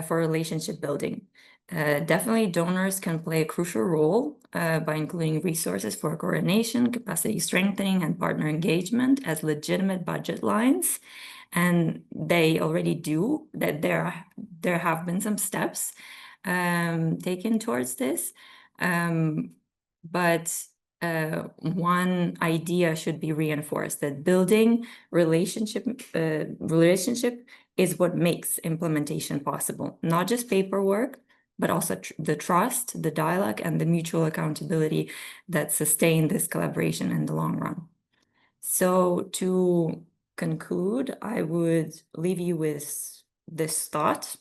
for relationship building. Definitely donors can play a crucial role by including resources for coordination, capacity strengthening, and partner engagement as legitimate budget lines. And they already do, that there have been some steps taken towards this. But one idea should be reinforced, that building relationship is what makes implementation possible. Not just paperwork, but also the trust, the dialogue, and the mutual accountability that sustain this collaboration in the long run. So to conclude, I would leave you with this thought.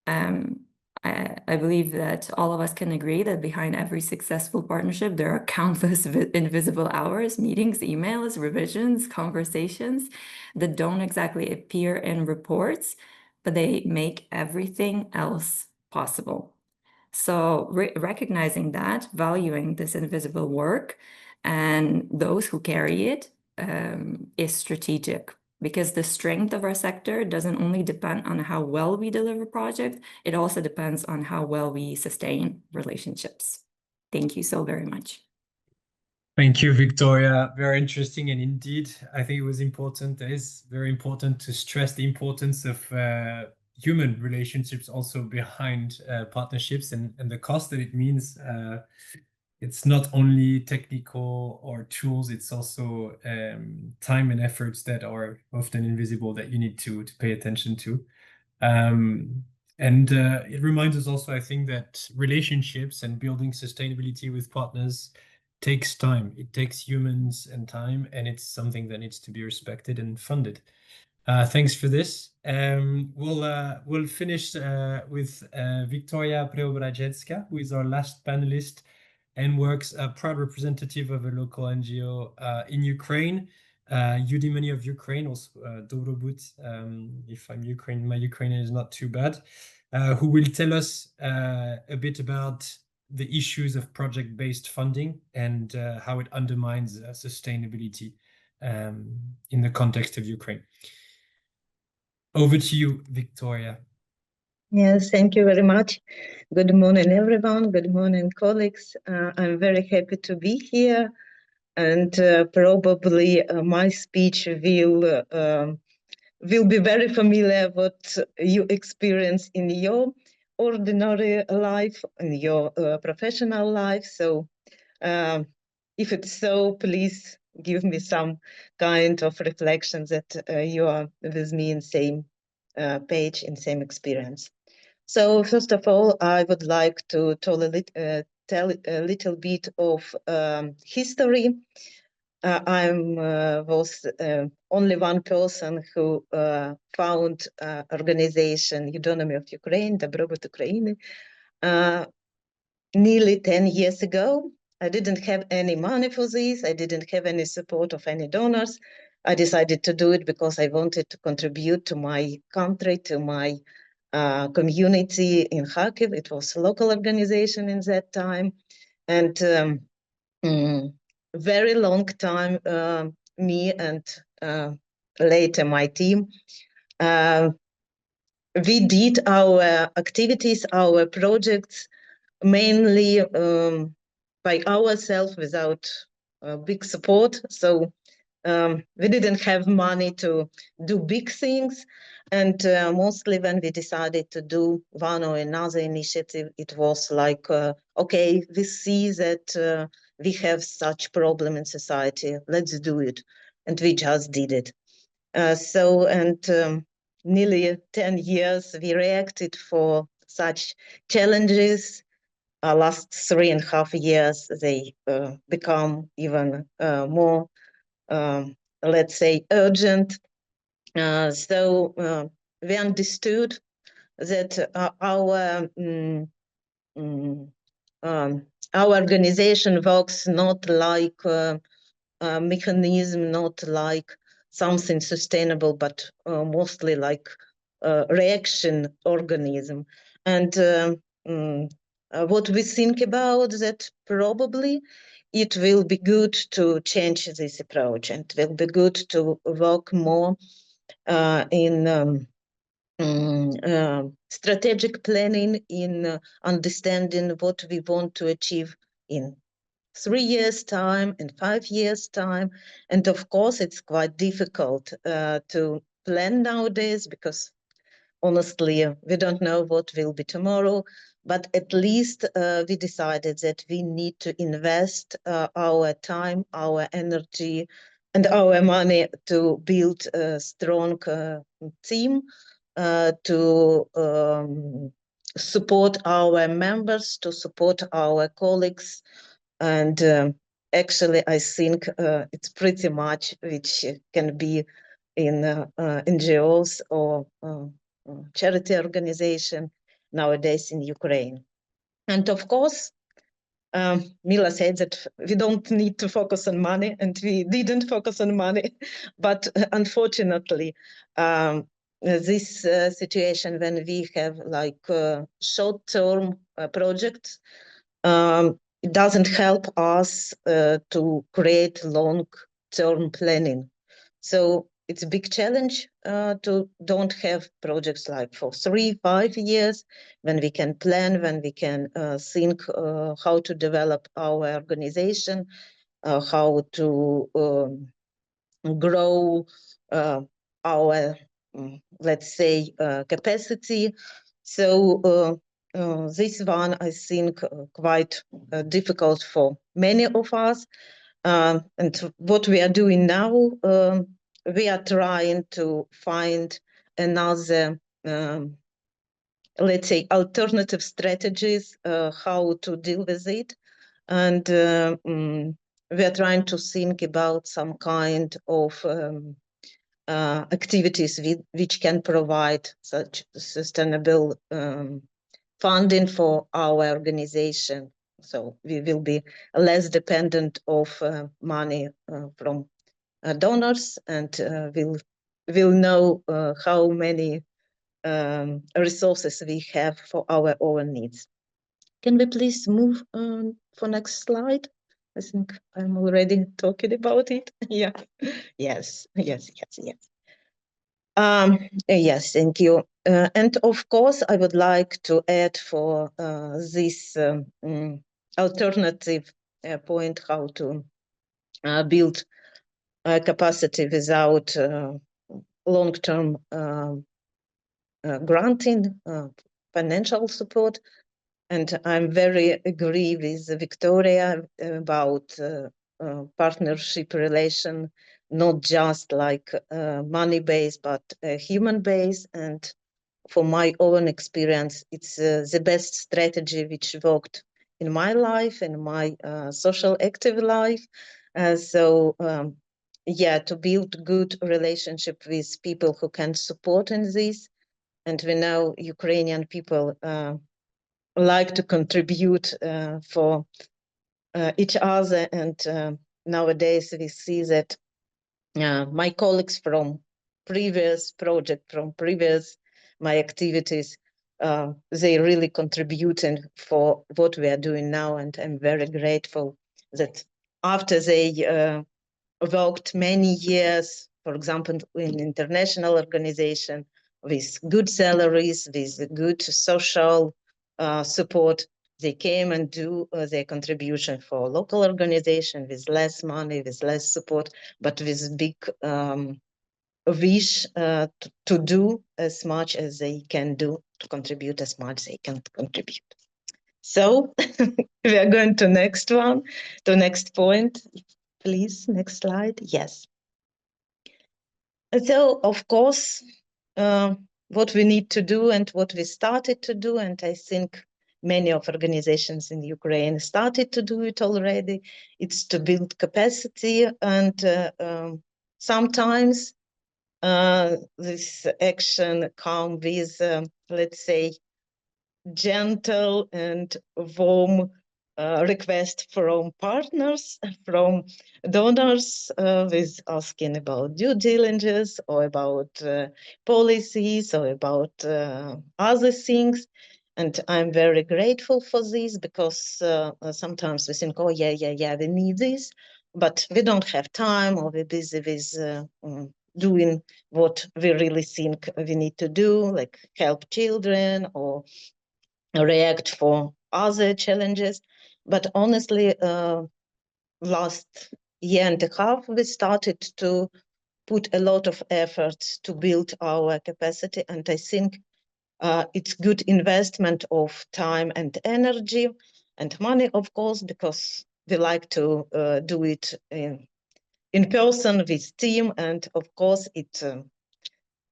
I believe that all of us can agree that behind every successful partnership, there are countless invisible hours, meetings, emails, revisions, conversations that don't exactly appear in reports, but they make everything else possible. So recognizing that, valuing this invisible work and those who carry it is strategic. Because the strength of our sector doesn't only depend on how well we deliver projects, it also depends on how well we sustain relationships. Thank you so very much. Thank you, Viktoriia. Very interesting, and indeed, I think it was important. It is very important to stress the importance of human relationships also behind partnerships and the cost that it means. It's not only technical or tools, it's also time and efforts that are often invisible that you need to pay attention to. It reminds us also, I think, that relationships and building sustainability with partners takes time. It takes humans and time, and it's something that needs to be respected and funded. Thanks for this. We'll finish with Viktoriia Preobrazhenska, who is our last panelist and works a proud representative of a local NGO in Ukraine, Eudemony of Ukraine, also Dobrobut, if I'm Ukrainian, my Ukrainian is not too bad, who will tell us a bit about the issues of project-based funding and how it undermines sustainability in the context of Ukraine. Over to you, Viktoriia. Yes, thank you very much. Good morning, everyone. Good morning, colleagues. I'm very happy to be here, and probably my speech will be very familiar what you experience in your ordinary life, in your professional life. So if it's so, please give me some kind of reflections that you are with me in same page, in same experience. So first of all, I would like to tell a little bit of history. I was only one person who found organization Eudemony of Ukraine, Dobrobut Ukraine, nearly 10 years ago. I didn't have any money for this. I didn't have any support of any donors. I decided to do it because I wanted to contribute to my country, to my community in Kharkiv. It was a local organization in that time. And very long time, me and later my team, we did our activities, our projects, mainly by ourselves without big support. So we didn't have money to do big things. And mostly when we decided to do one or another initiative, it was like, okay, we see that we have such problem in society, let's do it. And we just did it. Nearly 10 years, we reacted for such challenges. Last 3.5 years, they become even more, let's say, urgent. We understood that our organization works not like a mechanism, not like something sustainable, but mostly like a reaction organism. And what we think about that, probably it will be good to change this approach, and it will be good to work more in strategic planning, in understanding what we want to achieve in 3 years' time, in 5 years' time. And of course, it's quite difficult to plan nowadays, because honestly, we don't know what will be tomorrow. But at least we decided that we need to invest our time, our energy, and our money to build a strong team, to support our members, to support our colleagues. And actually, I think it's pretty much which can be in NGOs or charity organization nowadays in Ukraine. And of course, Mila said that we don't need to focus on money, and we didn't focus on money. But unfortunately, this situation, when we have like short-term projects, it doesn't help us to create long-term planning. So it's a big challenge to don't have projects like for 3-5 years, when we can plan, when we can think how to develop our organization, how to grow our, let's say, capacity. So this one, I think, quite difficult for many of us. And what we are doing now, we are trying to find another, let's say, alternative strategies, how to deal with it. And we are trying to think about some kind of activities which can provide such sustainable funding for our organization. So we will be less dependent of money from donors, and we'll know how many resources we have for our own needs. Can we please move on for next slide? I think I'm already talking about it. Yeah. Yes. Yes. Yes. Thank you. And of course, I would like to add for this alternative point, how to build capacity without long-term granting, financial support. And I'm very agree with Viktoriia about partnership relation, not just like money-based, but human-based. And for my own experience, it's the best strategy which worked in my life, in my social active life. So yeah, to build good relationship with people who can support in this. And we know Ukrainian people like to contribute for each other. And nowadays we see that my colleagues from previous project, from previous my activities, they really contributing for what we are doing now. And I'm very grateful that after they worked many years, for example, in international organization, with good salaries, with good social support, they came and do their contribution for local organization with less money, with less support, but with big wish to do as much as they can do, to contribute as much they can contribute. So we are going to next one, to next point. Please, next slide. Yes. So, of course, what we need to do and what we started to do, and I think many of organizations in Ukraine started to do it already, it's to build capacity. And sometimes this action comes with, let's say, gentle and warm request from partners, from donors, with asking about due diligence or about policies or about other things. And I'm very grateful for this, because sometimes we think, oh, yeah, we need this, but we don't have time, or we're busy with doing what we really think we need to do, like help children or react for other challenges. But honestly, last year and a half, we started to put a lot of effort to build our capacity, and I think it's good investment of time and energy and money, of course, because we like to do it in person with team, and of course it's a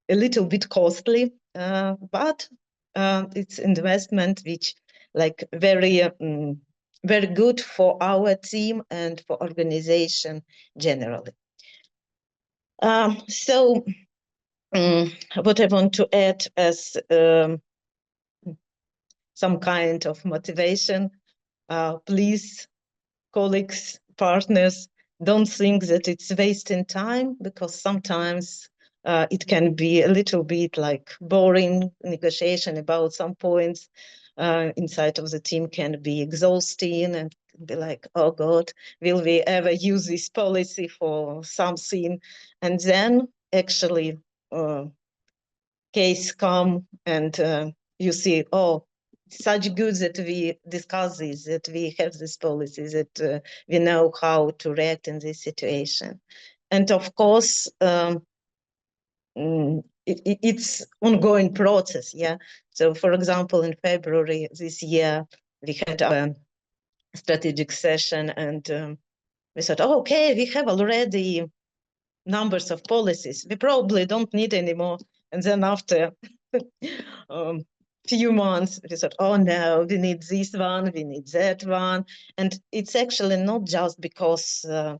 little bit costly, but it's investment which like very very good for our team and for organization generally. So what I want to add as some kind of motivation, please, colleagues, partners, don't think that it's wasting time, because sometimes it can be a little bit like boring negotiation about some points inside of the team, can be exhausting and be like, oh God, will we ever use this policy for something? And then actually case come and you see, oh, such good that we discuss this, that we have this policy, that we know how to react in this situation. And of course, it's ongoing process, yeah. So for example, in February this year, we had a strategic session, and we said, oh, okay, we have already numbers of policies. We probably don't need any more. And then after few months, we said, oh no, we need this one, we need that one. And it's actually not just because the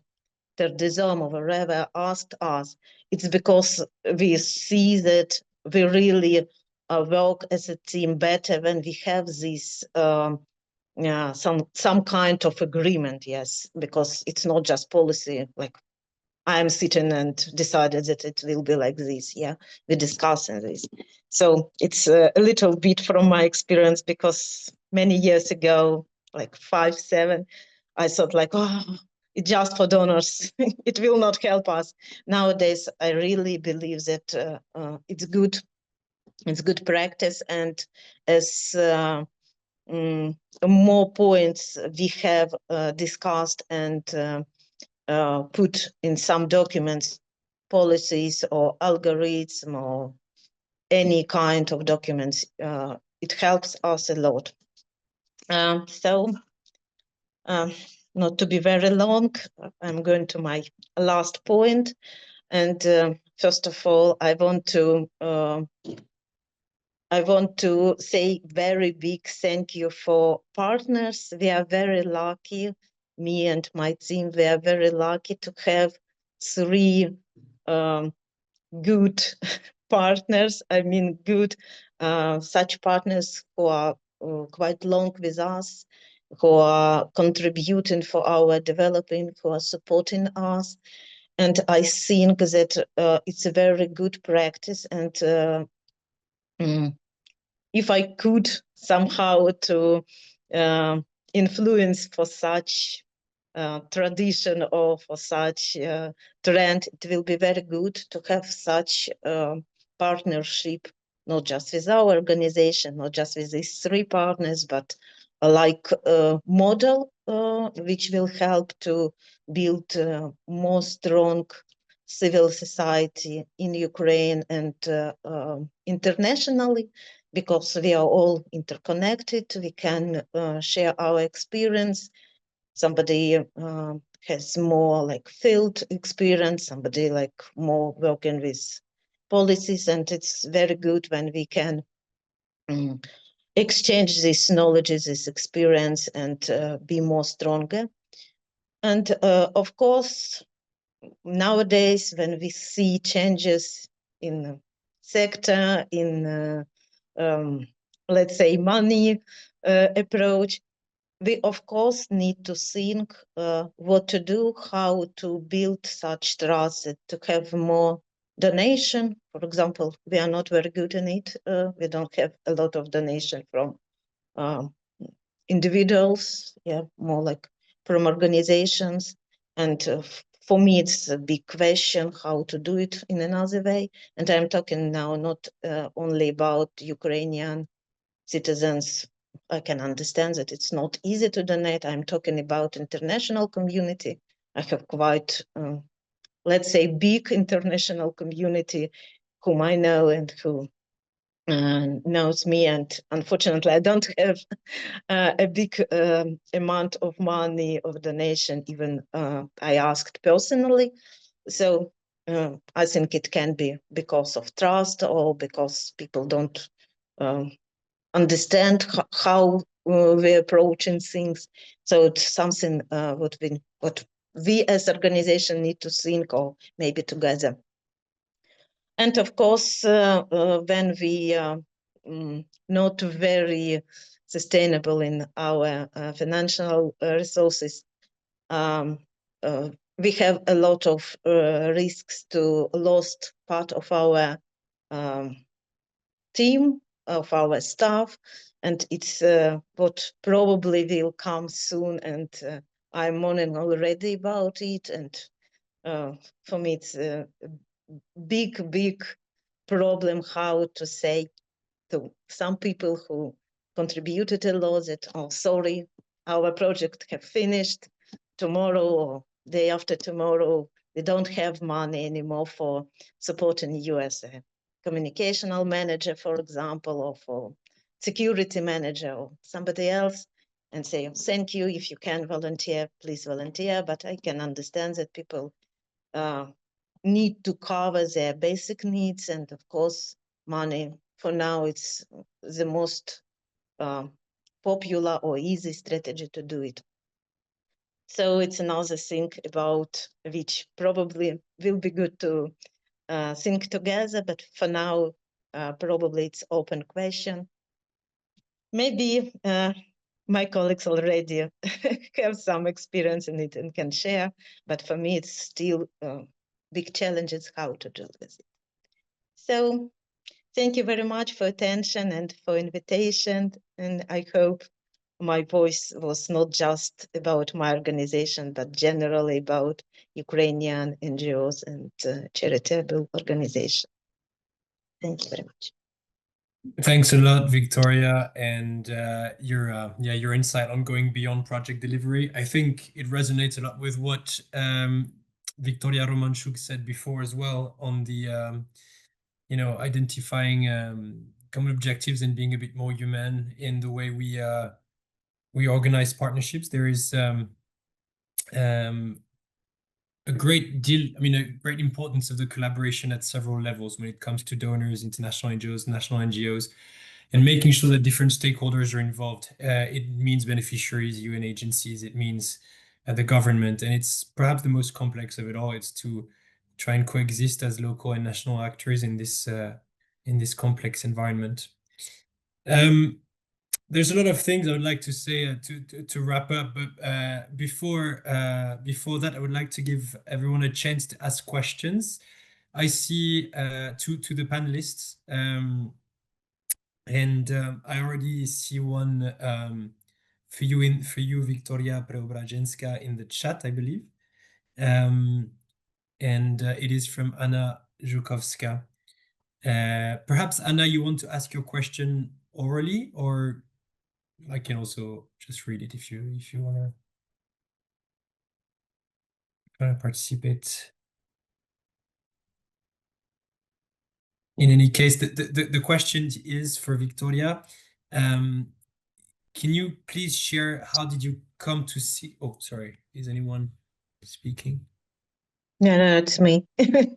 Dizom or wherever asked us, it's because we see that we really work as a team better when we have this some kind of agreement, yes, because it's not just policy, like I'm sitting and decided that it will be like this. Yeah, we're discussing this. So it's a little bit from my experience, because many years ago, like 5, 7, I thought like, oh, it's just for donors. It will not help us. Nowadays, I really believe that it's good. It's good practice, and as more points we have discussed and put in some documents, policies or algorithm or any kind of documents, it helps us a lot. So not to be very long, I'm going to my last point. And first of all, I want to say very big thank you for partners. We are very lucky, me and my team, we are very lucky to have 3 good partners. I mean, good such partners who are quite long with us, who are contributing for our developing, who are supporting us. And I think that it's a very good practice. And if I could somehow to influence for such tradition or for such trend, it will be very good to have such partnership, not just with our organization, not just with these 3 partners, but like a model which will help to build more strong civil society in Ukraine and internationally, because we are all interconnected. We can share our experience. Somebody has more like field experience, somebody like more working with policies, and it's very good when we can exchange this knowledge, this experience, and be more stronger. And of course, nowadays, when we see changes in the sector, in let's say money approach, we of course need to think what to do, how to build such trust, to have more donation. For example, we are not very good in it. We don't have a lot of donation from individuals, yeah, more like from organizations. And for me, it's a big question how to do it in another way. And I'm talking now not only about Ukrainian citizens. I can understand that it's not easy to donate. I'm talking about international community. I have quite, let's say, big international community whom I know and who knows me. And unfortunately, I don't have a big amount of money of donation, even I asked personally. So I think it can be because of trust or because people don't understand how we're approaching things. So it's something what we as organization need to think or maybe together. And of course, when we not very sustainable in our financial resources, we have a lot of risks to lost part of our team, of our staff, and it's what probably will come soon, and I'm mourning already about it. And for me, it's a big problem how to say to some people who contributed a lot that, oh, sorry, our project have finished tomorrow or day after tomorrow. They don't have money anymore for supporting you as a communicational manager, for example, or for security manager or somebody else, and say, thank you, if you can volunteer, please volunteer. But I can understand that people need to cover their basic needs, and of course, money for now it's the most popular or easy strategy to do it. So it's another thing about which probably will be good to think together, but for now, probably it's open question. Maybe my colleagues already have some experience in it and can share, but for me, it's still big challenges how to deal with it. So thank you very much for attention and for invitation. And I hope my voice was not just about my organization, but generally about Ukrainian NGOs and charitable organizations. Thank you very much. Thanks a lot, Viktoriia, and your insight on going beyond project delivery. I think it resonates a lot with what Viktoriia Romanchuk said before as well on the identifying common objectives and being a bit more human in the way we organize partnerships. There is a great deal, a great importance of the collaboration at several levels when it comes to donors, international NGOs, national NGOs, and making sure that different stakeholders are involved. It means beneficiaries, UN agencies, it means the government, and it's perhaps the most complex of it all. It's to try and coexist as local and national actors in this complex environment. There's a lot of things I would like to say to wrap up, but before that, I would like to give everyone a chance to ask questions. I see to the panelists, and I already see one for you, Viktoriia Preobrazhenska, in the chat, I believe, and it is from Anna Zhukovska. Perhaps Anna, you want to ask your question orally, or I can also just read it if you want to participate. In any case, the question is for Viktoriia. Can you please share how did you come to see? Oh, sorry. Is anyone speaking? No, it's me.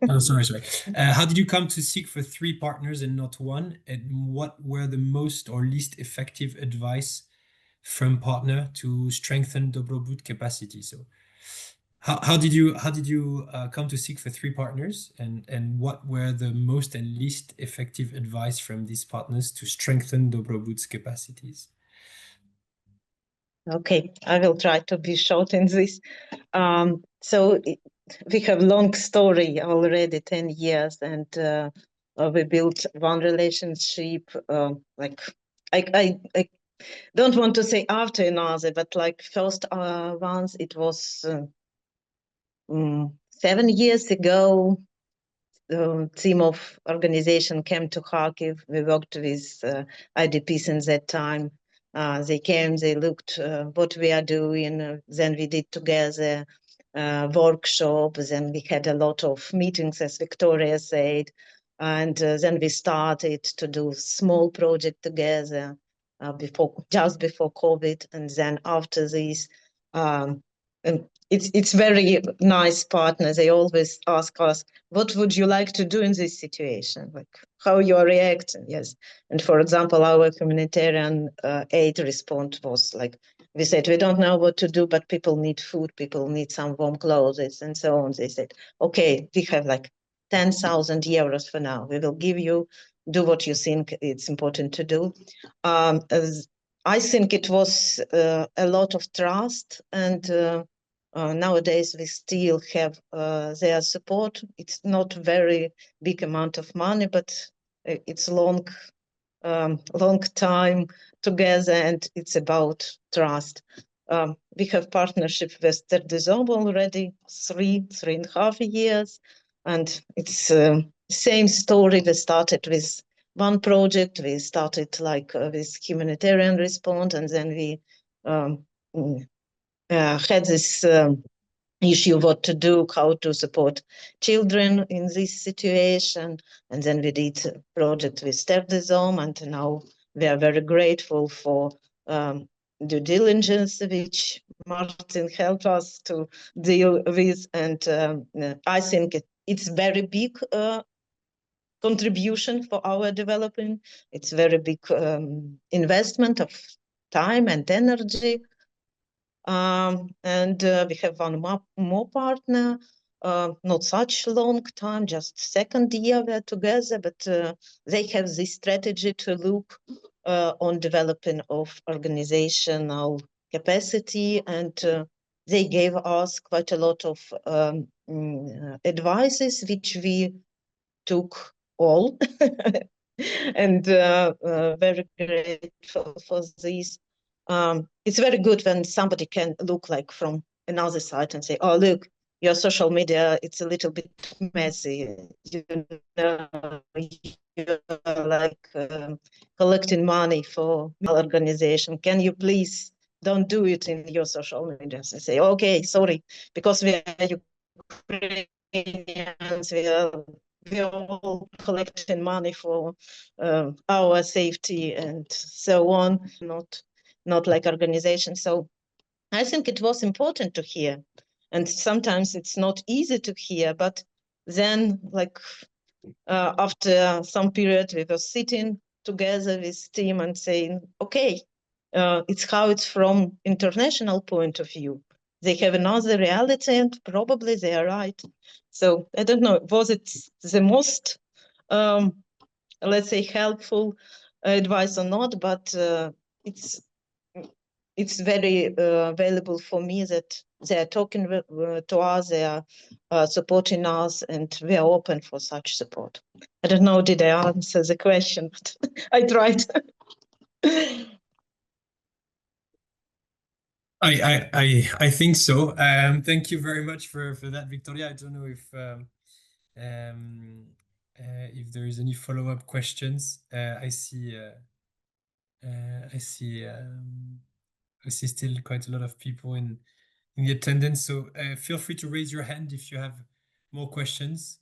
Oh, sorry. How did you come to seek for 3 partners and not one? And what were the most or least effective advice from partner to strengthen Dobrobut capacity? So how did you come to seek for 3 partners, and what were the most and least effective advice from these partners to strengthen Dobrobut's capacities? Okay, I will try to be short in this. So we have long story already, 10 years, and we built one relationship. Like I don't want to say after another, but like first once it was 7 years ago. The team of organization came to Kharkiv. We worked with IDPs in that time. They came, they looked what we are doing. Then we did together workshops. Then we had a lot of meetings, as Viktoriia said. And then we started to do small project together just before COVID. And then after this, and it's very nice partners. They always ask us, what would you like to do in this situation? Like how you are reacting, yes. And for example, our humanitarian aid response was like, we said, we don't know what to do, but people need food, people need some warm clothes and so on. They said, okay, we have like 10,000 euros for now. We will give you, do what you think it's important to do. I think it was a lot of trust, and nowadays we still have their support. It's not very big amount of money, but it's long time together, and it's about trust. We have partnership with Dobrobut already 3.5 years, and it's same story. We started with one project. We started like with humanitarian response, and then we had this issue what to do, how to support children in this situation. And then we did a project with Dobrobut, and now we are very grateful for due diligence, which Martin helped us to deal with. And I think it's very big contribution for our development. It's very big investment of time and energy. And we have one more partner, not such long time, just second year we're together, but they have this strategy to look on developing of organizational capacity, and they gave us quite a lot of advices, which we took all, and very grateful for this. It's very good when somebody can look like from another side and say, oh, look, your social media, it's a little bit messy. You're like collecting money for organization. Can you please don't do it in your social media? And say, okay, sorry, because we are Ukrainians, we are all collecting money for our safety and so on, not like organization. So I think it was important to hear. And sometimes it's not easy to hear, but then like after some period, we were sitting together with team and saying, okay, it's how it's from international point of view. They have another reality and probably they are right. So I don't know, was it the most, let's say, helpful advice or not, but it's very valuable for me that they are talking to us, they are supporting us, and we are open for such support. I don't know, did I answer the question, but I tried. I think so. Thank you very much for that, Viktoriia. I don't know if there is any follow-up questions. I see still quite a lot of people in the attendance. So feel free to raise your hand if you have more questions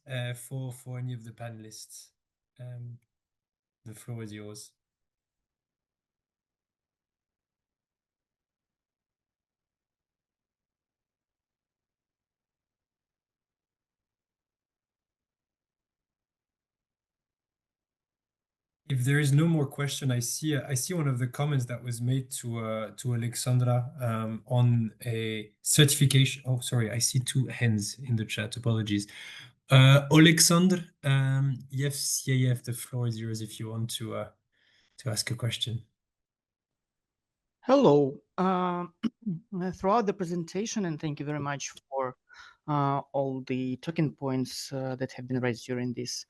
for any of the panelists. The floor is yours. If there is no more question, I see one of the comments that was made to Alexandra on a certification. Oh, sorry, I see two hands in the chat. Apologies. Alexandre, yes, the floor is yours if you want to ask a question. Hello. Throughout the presentation, and thank you very much for all the talking points that have been raised during this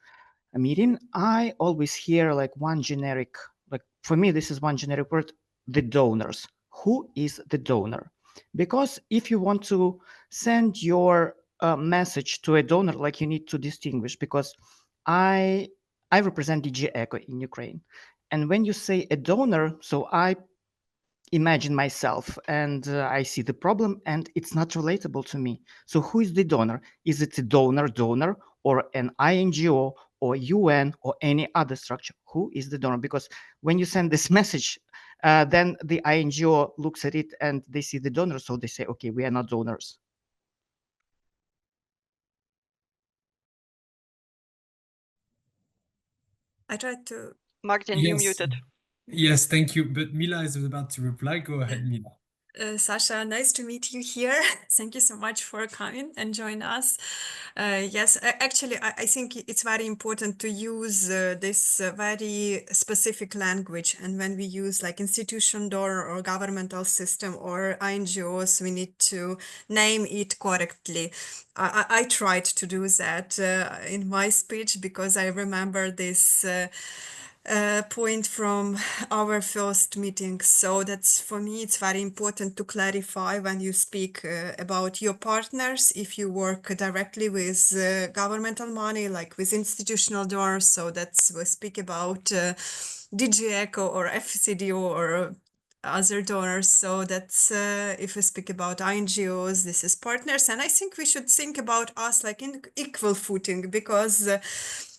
meeting, I always hear like one generic, like for me, this is one generic word, the donors. Who is the donor? Because if you want to send your message to a donor, like you need to distinguish, because I represent DG ECHO in Ukraine. And when you say a donor, so I imagine myself and I see the problem and it's not relatable to me. So who is the donor? Is it a donor or an INGO or UN or any other structure? Who is the donor? Because when you send this message, then the INGO looks at it and they see the donor. So they say, okay, we are not donors. I tried to. Martin, you muted. Yes, thank you. But Mila is about to reply. Go ahead, Mila. Sasha, nice to meet you here. Thank you so much for coming and join us. Yes, actually, I think it's very important to use this very specific language. And when we use like institution donor or governmental system or NGOs, we need to name it correctly. I tried to do that in my speech because I remember this point from our first meeting. So that's, for me, it's very important to clarify when you speak about your partners, if you work directly with governmental money, like with institutional donors. So that's, we speak about DG ECHO or FCDO or other donors. So that's if we speak about NGOs, this is partners. And I think we should think about us like in equal footing, because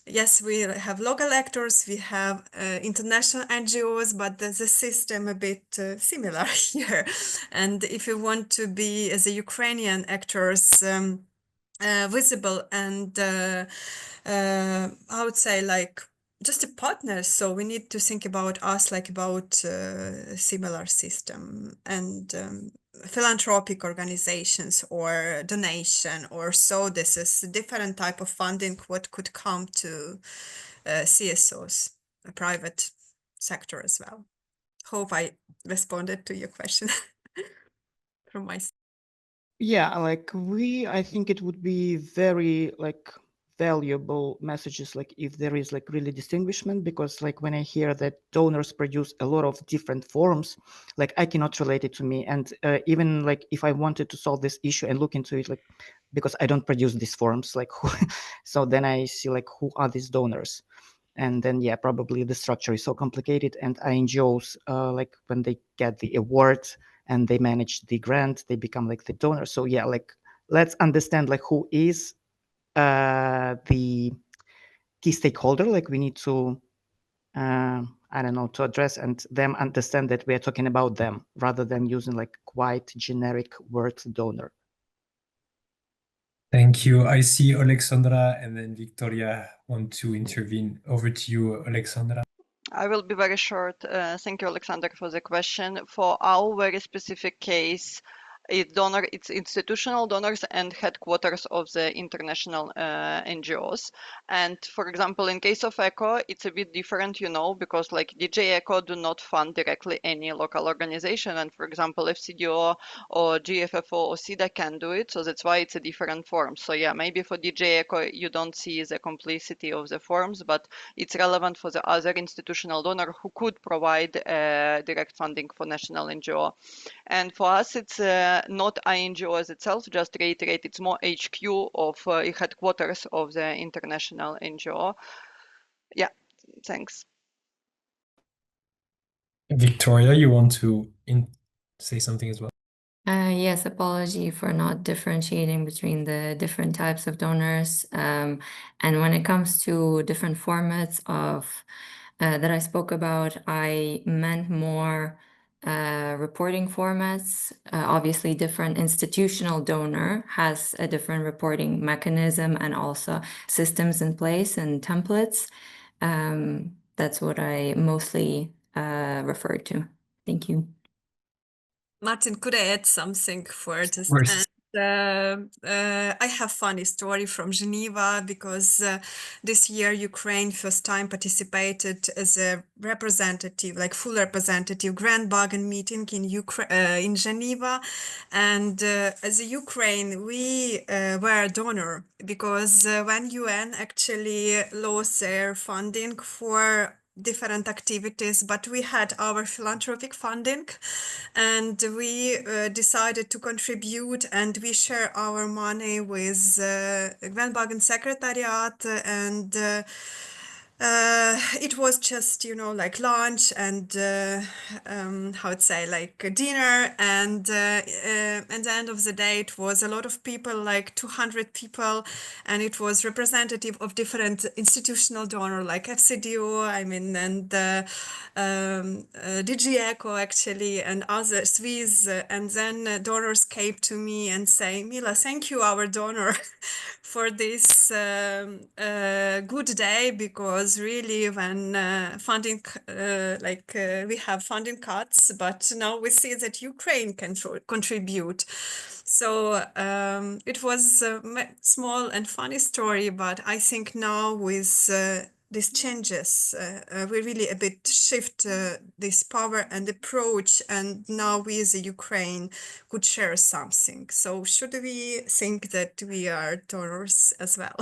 yes, we have local actors, we have international NGOs, but there's a system a bit similar here. And if you want to be, as a Ukrainian actors, visible and I would say like just a partner, so we need to think about us like about similar system and philanthropic organizations or donation or so. This is a different type of funding what could come to CSOs, a private sector as well. Hope I responded to your question from my side. Yeah, like I think it would be very like valuable messages, like if there is like really distinguishment, because like when I hear that donors produce a lot of different forms, like I cannot relate it to me. And even like if I wanted to solve this issue and look into it, like because I don't produce these forms, like so then I see like who are these donors. And then, yeah, probably the structure is so complicated, and NGOs, like when they get the award and they manage the grant, they become like the donor. So yeah, like let's understand like who is the key stakeholder. Like we need to, I don't know, to address and them understand that we are talking about them rather than using like quite generic word donor. Thank you. I see Alexandra and then Viktoriia want to intervene. Over to you, Alexandra. I will be very short. Thank you, Alexander, for the question. For our very specific case, it's institutional donors and headquarters of the international NGOs. And for example, in case of ECHO, it's a bit different, because like DJ ECHO do not fund directly any local organization. And for example, FCDO or GFFO or SIDA can do it. So that's why it's a different form. So yeah, maybe for DJ ECHO, you don't see the complicity of the forms, but it's relevant for the other institutional donor who could provide direct funding for national NGO. And for us, it's not INGO as itself, just to reiterate, it's more HQ of headquarters of the international NGO. Yeah, thanks. Viktoriia, you want to say something as well? Yes, apology for not differentiating between the different types of donors. And when it comes to different formats of that I spoke about, I meant more reporting formats. Obviously, different institutional donor has a different reporting mechanism and also systems in place and templates. That's what I mostly referred to. Thank you. Martin, could I add something for just? I have funny story from Geneva because this year Ukraine first time participated as a representative, like full representative, grand bargain meeting in Geneva, and as a Ukraine we were a donor because when UN actually lost their funding for different activities, but we had our philanthropic funding, and we decided to contribute, and we share our money with Gwenbagen Secretariat, and it was just, like lunch and how to say, like a dinner, and at the end of the day, it was a lot of people, like 200 people, and it was representative of different institutional donor, like FCDO, and DG ECHO actually, and other Swiss, and then donors came to me and say, Mila, thank you, our donor, for this good day, because really when funding, we have funding cuts, but now we see that Ukraine can contribute. So it was a small and funny story, but I think now with these changes, we really a bit shift this power and approach, and now we as a Ukraine could share something. So should we think that we are donors as well?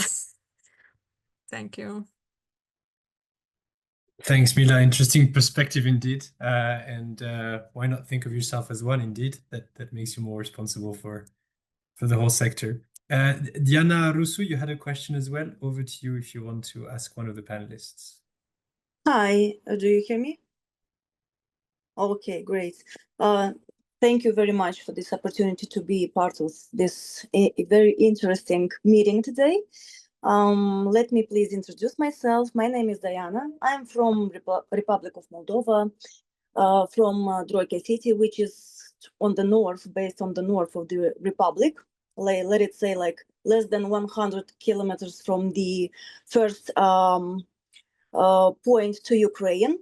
Thank you. Thanks, Mila. Interesting perspective indeed. And why not think of yourself as one indeed? That makes you more responsible for the whole sector. Diana Rusu, you had a question as well. Over to you if you want to ask one of the panelists. Hi, do you hear me? Okay, great. Thank you very much for this opportunity to be part of this very interesting meeting today. Let me please introduce myself. My name is Diana. I'm from Republic of Moldova, from Droica city, which is on the north, based on the north of the Republic. Let it say like less than 100 kilometers from the first point to Ukraine,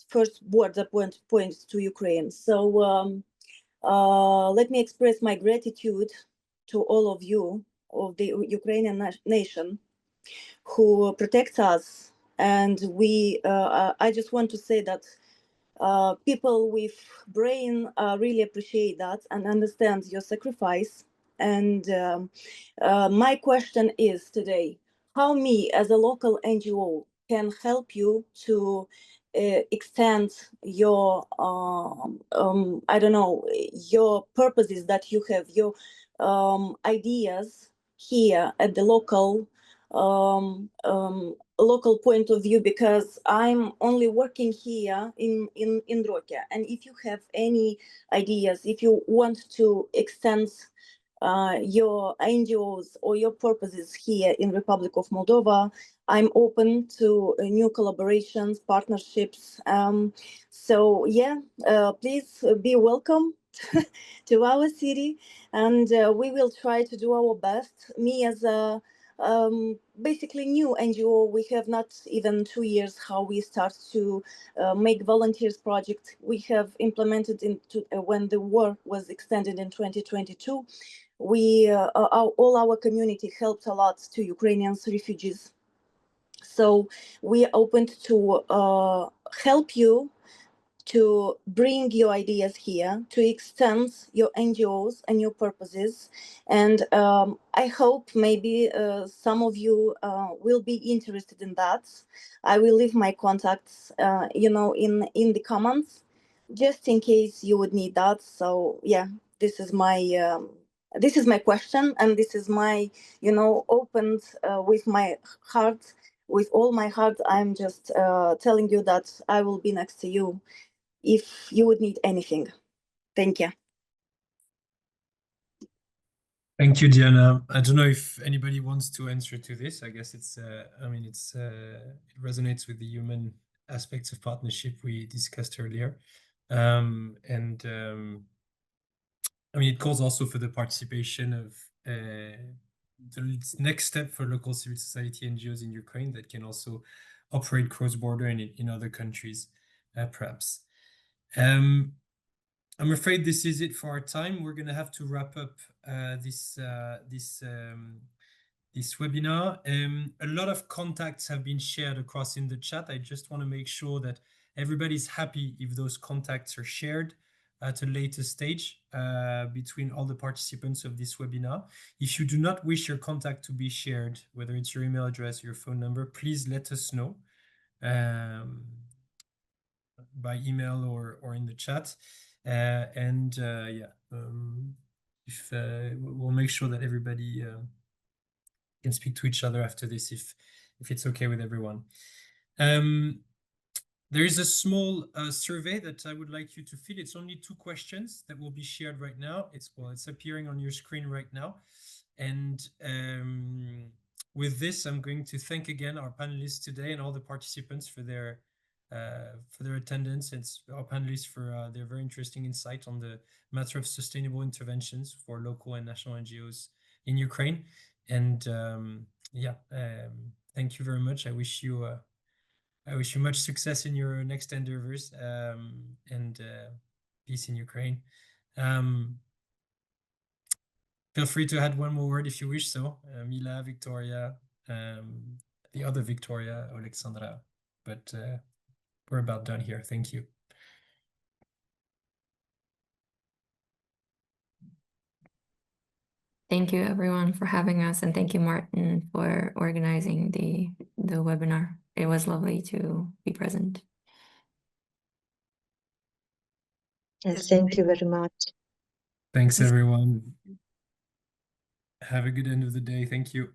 first border point to Ukraine. So let me express my gratitude to all of you, of the Ukrainian nation, who protects us. And I just want to say that people with brain really appreciate that and understand your sacrifice. And my question is today, how me as a local NGO can help you to extend your, I don't know, your purposes that you have, your ideas here at the local local point of view, because I'm only working here in Droica. And if you have any ideas, if you want to extend your NGOs or your purposes here in Republic of Moldova, I'm open to new collaborations, partnerships. So yeah, please be welcome to our city, and we will try to do our best. Me as a basically new NGO, we have not even 2 years how we start to make volunteers project. We have implemented into when the war was extended in 2022. We all our community helped a lot to Ukrainians refugees. So we are open to help you to bring your ideas here, to extend your NGOs and your purposes. And I hope maybe some of you will be interested in that. I will leave my contacts, in the comments, just in case you would need that. So yeah, this is my question, and this is my, opened with my heart, with all my heart. I'm just telling you that I will be next to you if you would need anything. Thank you. Thank you, Diana. I don't know if anybody wants to answer to this. I guess it's, it resonates with the human aspects of partnership we discussed earlier. It calls also for the participation of the next step for local civil society NGOs in Ukraine that can also operate cross-border and in other countries, perhaps. I'm afraid this is it for our time. We're going to have to wrap up this webinar. A lot of contacts have been shared across in the chat. I just want to make sure that everybody's happy if those contacts are shared at a later stage between all the participants of this webinar. If you do not wish your contact to be shared, whether it's your email address or your phone number, please let us know. by email or in the chat. If we'll make sure that everybody can speak to each other after this, if it's okay with everyone. There is a small survey that I would like you to fill. It's only 2 questions that will be shared right now. It's appearing on your screen right now. And with this, I'm going to thank again our panelists today and all the participants for their attendance, and our panelists for their very interesting insight on the matter of sustainable interventions for local and national NGOs in Ukraine. And thank you very much. I wish you much success in your next endeavors, and peace in Ukraine. Feel free to add one more word if you wish so. Mila, Viktoriia, the other Viktoriia, Alexandra. But we're about done here. Thank you. Thank you, everyone, for having us, and thank you, Martin, for organizing the webinar. It was lovely to be present. Yes, thank you very much. Thanks, everyone. Have a good end of the day. Thank you.